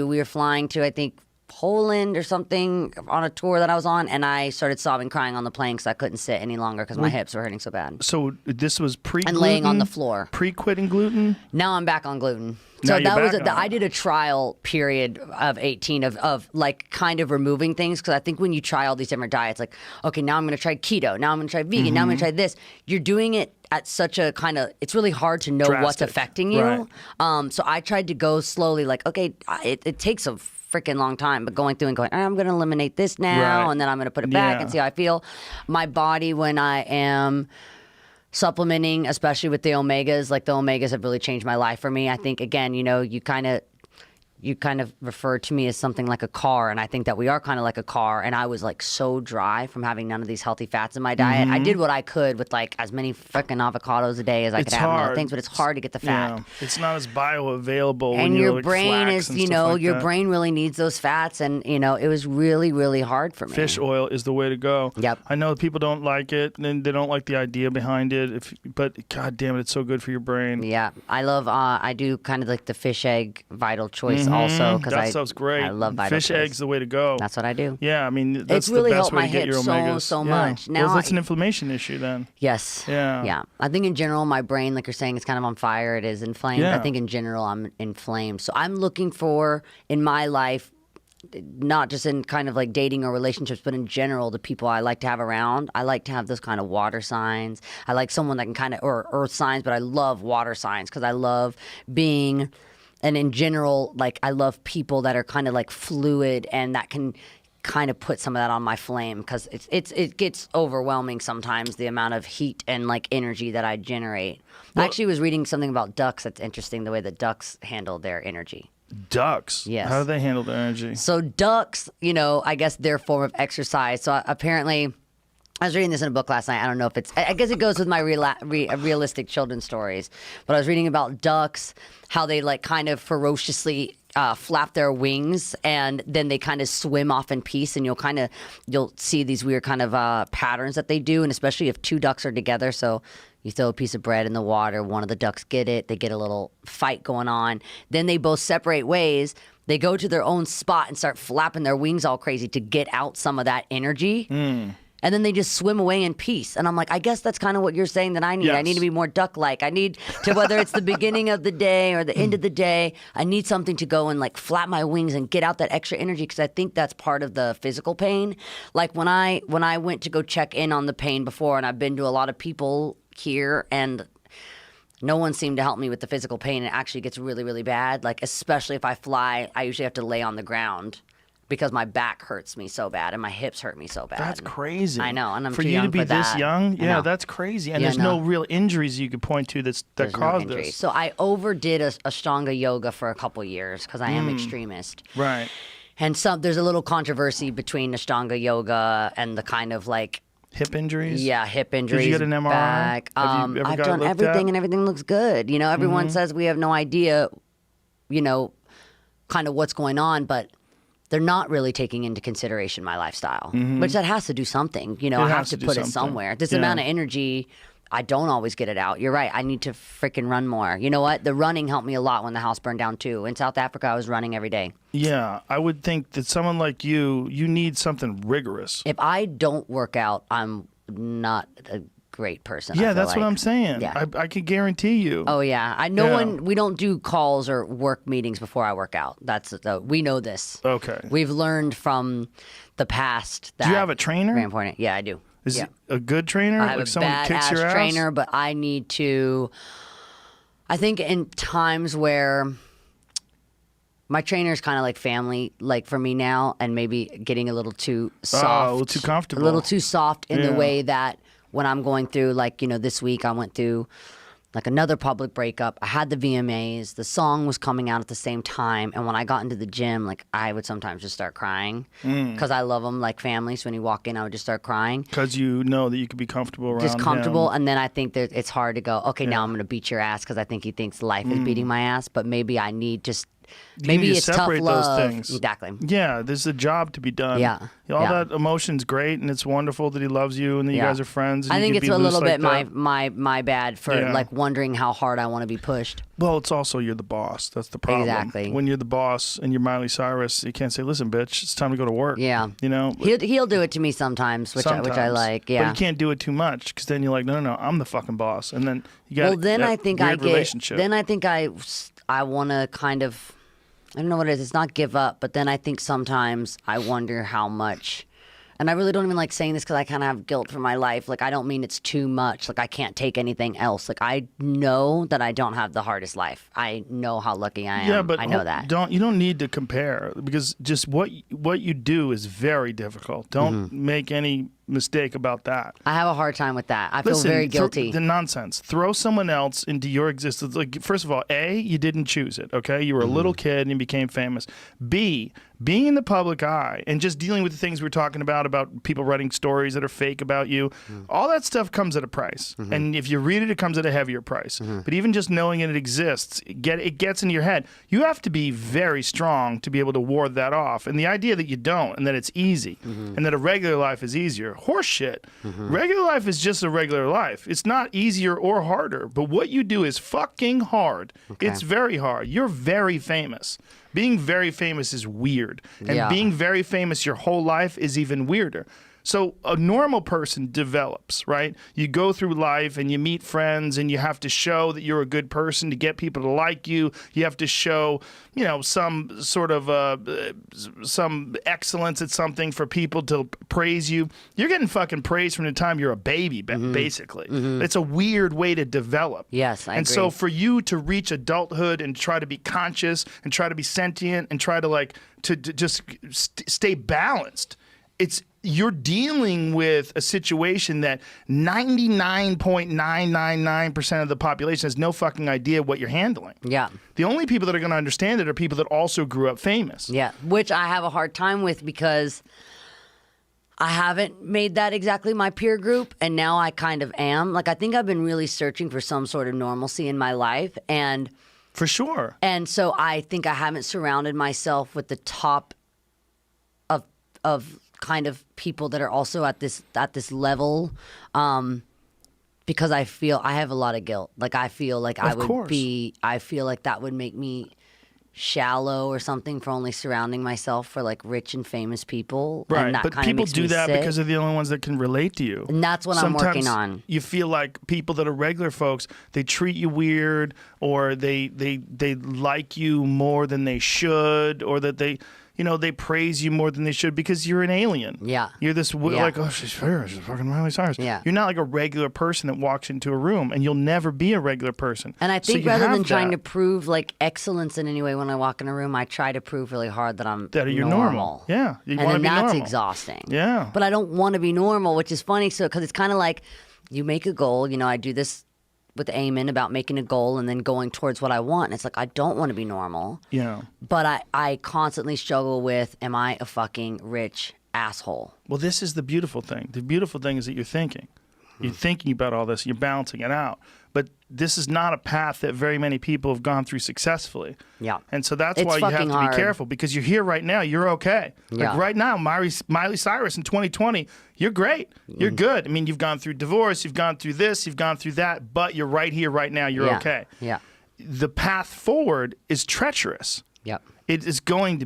Speaker 1: we were flying to I think Poland or something on a tour that I was on, and I started sobbing, crying on the plane because I couldn't sit any longer because my hips were hurting so bad.
Speaker 2: So this was pre-gluten?
Speaker 1: And laying on the floor.
Speaker 2: Pre-quitting gluten?
Speaker 1: Now I'm back on gluten.
Speaker 2: Now
Speaker 1: So
Speaker 2: you're
Speaker 1: that was
Speaker 2: back on
Speaker 1: I
Speaker 2: it.
Speaker 1: did a trial period of 18 of like kind of removing things, because I think when you try all these different diets, like, okay, now I'm going to try keto, now I'm going to try vegan, now I'm going to try this. You're doing it at such a kind of, it's really hard to know what's
Speaker 2: Drastic.
Speaker 1: affecting you.
Speaker 2: Right.
Speaker 1: So I tried to go slowly, like, okay, it takes a freaking long time, but going through and going, I'm going to eliminate this now,
Speaker 2: Right.
Speaker 1: and then I'm going to put it back
Speaker 2: Yeah.
Speaker 1: and see how I feel. My body, when I am supplementing, especially with the omegas, like the omegas have really changed my life for me. I think, again, you know, you kind of refer to me as something like a car, and I think that we are kind of like a car. And I was like so dry from having none of these healthy fats in my diet. I did what I could with like as many freaking avocados a day as I could have and other things, but it's hard to get the fat.
Speaker 2: Yeah. It's not as bioavailable.
Speaker 1: And
Speaker 2: when you
Speaker 1: your
Speaker 2: like
Speaker 1: brain
Speaker 2: flax
Speaker 1: is,
Speaker 2: and
Speaker 1: you
Speaker 2: stuff
Speaker 1: know,
Speaker 2: like
Speaker 1: your
Speaker 2: that.
Speaker 1: brain really needs those fats, and you know, it was really, really hard for me.
Speaker 2: Fish oil is the way to go.
Speaker 1: Yep.
Speaker 2: I know people don't like it, and they don't like the idea behind it. But god damn it, it's so good for your brain.
Speaker 1: Yeah, I love. I do kind of like the fish egg Vital Choice also, because
Speaker 2: That stuff's great.
Speaker 1: I love Vital
Speaker 2: Fish
Speaker 1: Choice.
Speaker 2: eggs the way to go.
Speaker 1: That's what I do.
Speaker 2: Yeah, I mean that's
Speaker 1: It's really
Speaker 2: the best
Speaker 1: helped
Speaker 2: way
Speaker 1: my
Speaker 2: to get your
Speaker 1: hips
Speaker 2: omegas.
Speaker 1: so
Speaker 2: Yeah.
Speaker 1: much. Now
Speaker 2: well, that's
Speaker 1: I-
Speaker 2: an inflammation issue then.
Speaker 1: Yes.
Speaker 2: Yeah.
Speaker 1: Yeah. I think in general, my brain, like you're saying, is kind of on fire. It is inflamed.
Speaker 2: Yeah.
Speaker 1: I think in general, I'm inflamed. So I'm looking for in my life, not just in kind of like dating or relationships, but in general, the people I like to have around. I like to have those kind of water signs. I like someone that can kind of, or earth signs, but I love water signs because I love being, and in general, like I love people that are kind of like fluid and that can kind of put some of that on my flame, because it gets overwhelming sometimes, the amount of heat and like energy that I generate. I actually was reading something about ducks that's interesting, the way that ducks handle their energy.
Speaker 2: Ducks.
Speaker 1: Yes.
Speaker 2: How do they handle their energy?
Speaker 1: So ducks, you know, I guess their form of exercise. So apparently, I was reading this in a book last night. I don't know if it's, I guess it goes with my realistic children's stories. But I was reading about ducks, how they like kind of ferociously flap their wings, and then they kind of swim off in peace, and you'll see these weird kind of patterns that they do, and especially if two ducks are together. So you throw a piece of bread in the water, one of the ducks get it, they get a little fight going on, then they both separate ways. They go to their own spot and start flapping their wings all crazy to get out some of that energy. And then they just swim away in peace. And I'm like, I guess that's kind of what you're saying that I need.
Speaker 2: Yes.
Speaker 1: I need to be more duck-like. I need to, whether it's the beginning of the day or the end of the day, I need something to go and like flap my wings and get out that extra energy, because I think that's part of the physical pain. Like when I went to go check in on the pain before, and I've been to a lot of people here, and no one seemed to help me with the physical pain. It actually gets really, really bad. Like, especially if I fly, I usually have to lay on the ground because my back hurts me so bad and my hips hurt me so bad.
Speaker 2: That's crazy.
Speaker 1: I know, and I'm
Speaker 2: for
Speaker 1: too
Speaker 2: you
Speaker 1: young
Speaker 2: to be
Speaker 1: for
Speaker 2: this
Speaker 1: that.
Speaker 2: young.
Speaker 1: I
Speaker 2: Yeah,
Speaker 1: know.
Speaker 2: that's crazy. And
Speaker 1: Yeah,
Speaker 2: there's
Speaker 1: no.
Speaker 2: no real injuries you could point to that
Speaker 1: There's no
Speaker 2: caused
Speaker 1: injury.
Speaker 2: this.
Speaker 1: So I overdid Ashtanga yoga for a couple years because I am extremist.
Speaker 2: Right.
Speaker 1: And there's a little controversy between Ashtanga yoga and the kind of like,
Speaker 2: Hip injuries.
Speaker 1: yeah, hip injuries.
Speaker 2: get an MRI?
Speaker 1: Back.
Speaker 2: Have you ever
Speaker 1: I've
Speaker 2: got it
Speaker 1: done
Speaker 2: looked
Speaker 1: everything
Speaker 2: at?
Speaker 1: and everything looks good. You know, everyone says we have no idea, you know, kind of what's going on, but they're not really taking into consideration my lifestyle, which that has to do something. You know,
Speaker 2: It
Speaker 1: I have
Speaker 2: has
Speaker 1: to
Speaker 2: to do
Speaker 1: put it
Speaker 2: something.
Speaker 1: somewhere. This
Speaker 2: Yeah.
Speaker 1: amount of energy, I don't always get it out. You're right. I need to freaking run more. You know what? The running helped me a lot when the house burned down too. In South Africa, I was running every day.
Speaker 2: Yeah, I would think that someone like you need something rigorous.
Speaker 1: If I don't work out, I'm not a great person. I
Speaker 2: Yeah,
Speaker 1: feel
Speaker 2: that's what
Speaker 1: like.
Speaker 2: I'm saying.
Speaker 1: Yeah.
Speaker 2: I could guarantee you.
Speaker 1: Oh yeah, we don't do calls or work meetings before I work out. We know this.
Speaker 2: Okay.
Speaker 1: We've learned from the past that
Speaker 2: Do you have a trainer?
Speaker 1: very important. Yeah, I do.
Speaker 2: Is
Speaker 1: yeah.
Speaker 2: it a good trainer?
Speaker 1: I have
Speaker 2: like
Speaker 1: a
Speaker 2: someone that kicks your
Speaker 1: badass
Speaker 2: ass?
Speaker 1: trainer, but I need to. I think in times where my trainer is kind of like family, like for me now, and maybe getting a little too soft,
Speaker 2: a little too comfortable.
Speaker 1: a little too soft in the
Speaker 2: Yeah.
Speaker 1: way that when I'm going through, like, you know, this week I went through like another public breakup. I had the VMAs. The song was coming out at the same time, and when I got into the gym, like I would sometimes just start crying because I love them like family. So when you walk in, I would just start crying.
Speaker 2: Because you know that you could be comfortable around
Speaker 1: Just comfortable,
Speaker 2: him.
Speaker 1: and then I think that it's hard to go, okay, now I'm going to beat your ass because I think he thinks life is beating my ass, but maybe I need just maybe
Speaker 2: need to
Speaker 1: it's tough
Speaker 2: separate
Speaker 1: love.
Speaker 2: those things.
Speaker 1: Exactly.
Speaker 2: Yeah, there's a job to be done.
Speaker 1: Yeah.
Speaker 2: All
Speaker 1: Yeah.
Speaker 2: that emotion's great, and it's wonderful that he loves you and that you
Speaker 1: Yeah.
Speaker 2: guys are friends. And
Speaker 1: I
Speaker 2: you
Speaker 1: think
Speaker 2: can
Speaker 1: it's
Speaker 2: be
Speaker 1: a
Speaker 2: loose
Speaker 1: little
Speaker 2: like
Speaker 1: bit
Speaker 2: that.
Speaker 1: my bad for
Speaker 2: Yeah.
Speaker 1: like wondering how hard I want to be pushed.
Speaker 2: Well, it's also you're the boss. That's the problem.
Speaker 1: Exactly.
Speaker 2: When you're the boss and you're Miley Cyrus, you can't say, "Listen, bitch, it's time to go to work."
Speaker 1: Yeah.
Speaker 2: You know.
Speaker 1: He'll do it to me sometimes, which I
Speaker 2: Sometimes.
Speaker 1: like. Yeah.
Speaker 2: But you can't do it too much because then you're like, no, I'm the fucking boss, and then you got
Speaker 1: Well, then
Speaker 2: that
Speaker 1: I think
Speaker 2: weird
Speaker 1: I get.
Speaker 2: relationship.
Speaker 1: Then I think I want to kind of. I don't know what it is. It's not give up, but then I think sometimes I wonder how much. And I really don't even like saying this because I kind of have guilt for my life. Like, I don't mean it's too much. Like, I can't take anything else. Like, I know that I don't have the hardest life. I know how lucky I am.
Speaker 2: Yeah, but
Speaker 1: I know that.
Speaker 2: you don't need to compare because just what you do is very difficult. Don't
Speaker 1: Mm-hmm.
Speaker 2: make any mistake about that.
Speaker 1: I have a hard time with that. I
Speaker 2: Listen,
Speaker 1: feel very guilty.
Speaker 2: The nonsense. Throw someone else into your existence. Like, first of all, A, you didn't choose it, okay? You were a
Speaker 1: Mm-hmm.
Speaker 2: little kid and you became famous. B, being in the public eye and just dealing with the things we're talking about people writing stories that are fake about you, all that stuff comes at a price. And if you read it, it comes at a heavier price. But even just knowing it exists, it gets into your head. You have to be very strong to be able to ward that off. And the idea that you don't and that it's easy and that a regular life is easier, horseshit. Regular life is just a regular life. It's not easier or harder, but what you do is fucking hard. It's very hard. You're very famous. Being very famous is weird. And
Speaker 1: Yeah.
Speaker 2: being very famous your whole life is even weirder. So a normal person develops, right? You go through life and you meet friends and you have to show that you're a good person to get people to like you. You have to show, some sort of some excellence at something for people to praise you. You're getting fucking praise from the time you're a baby, basically. It's a weird way to develop.
Speaker 1: Yes, I
Speaker 2: And
Speaker 1: agree.
Speaker 2: so for you to reach adulthood and try to be conscious and try to be sentient and try to just stay balanced, you're dealing with a situation that 99.999% of the population has no fucking idea what you're handling.
Speaker 1: Yeah.
Speaker 2: The only people that are going to understand it are people that also grew up famous.
Speaker 1: Yeah, which I have a hard time with because I haven't made that exactly my peer group, and now I kind of am. Like, I think I've been really searching for some sort of normalcy in my life, and
Speaker 2: For sure.
Speaker 1: so I think I haven't surrounded myself with the top of kind of people that are also at this level, because I feel I have a lot of guilt. Like, I feel like I feel like that would make me shallow or something for only surrounding myself for like rich and famous people.
Speaker 2: Right,
Speaker 1: And that
Speaker 2: but
Speaker 1: kinda
Speaker 2: people
Speaker 1: makes
Speaker 2: do
Speaker 1: me
Speaker 2: that
Speaker 1: sick.
Speaker 2: because they're the only ones that can relate to you.
Speaker 1: And that's what
Speaker 2: Sometimes
Speaker 1: I'm working on.
Speaker 2: You feel like people that are regular folks, they treat you weird, or they like you more than they should, or that they praise you more than they should because you're an alien.
Speaker 1: Yeah.
Speaker 2: You're this
Speaker 1: Yeah.
Speaker 2: like, oh, she's fucking Miley Cyrus.
Speaker 1: Yeah.
Speaker 2: You're not like a regular person that walks into a room, and you'll never be a regular person.
Speaker 1: And I
Speaker 2: So
Speaker 1: think
Speaker 2: you
Speaker 1: rather
Speaker 2: have
Speaker 1: than trying to
Speaker 2: that.
Speaker 1: prove like excellence in any way when I walk in a room, I try to prove really hard that I'm
Speaker 2: That you're normal. Yeah, you
Speaker 1: and
Speaker 2: wanna
Speaker 1: then
Speaker 2: be
Speaker 1: that's
Speaker 2: normal.
Speaker 1: exhausting.
Speaker 2: Yeah.
Speaker 1: But I don't want to be normal, which is funny. So because it's kind of like you make a goal. I do this with Eamon about making a goal and then going towards what I want. And it's like I don't want to be normal.
Speaker 2: Yeah.
Speaker 1: But I constantly struggle with, am I a fucking rich asshole?
Speaker 2: Well, this is the beautiful thing. The beautiful thing is that you're thinking. You're thinking about all this. You're balancing it out. But this is not a path that very many people have gone through successfully.
Speaker 1: Yeah.
Speaker 2: And so that's
Speaker 1: It's
Speaker 2: why you have
Speaker 1: fucking
Speaker 2: to
Speaker 1: hard.
Speaker 2: be careful, because you're here right now. You're okay.
Speaker 1: Yeah.
Speaker 2: Like right now, Miley Cyrus in 2020, you're great. You're good. I mean, you've gone through divorce. You've gone through this. You've gone through that. But you're right here right now. You're
Speaker 1: Yeah.
Speaker 2: okay.
Speaker 1: Yeah.
Speaker 2: The path forward is treacherous.
Speaker 1: Yep.
Speaker 2: It is going to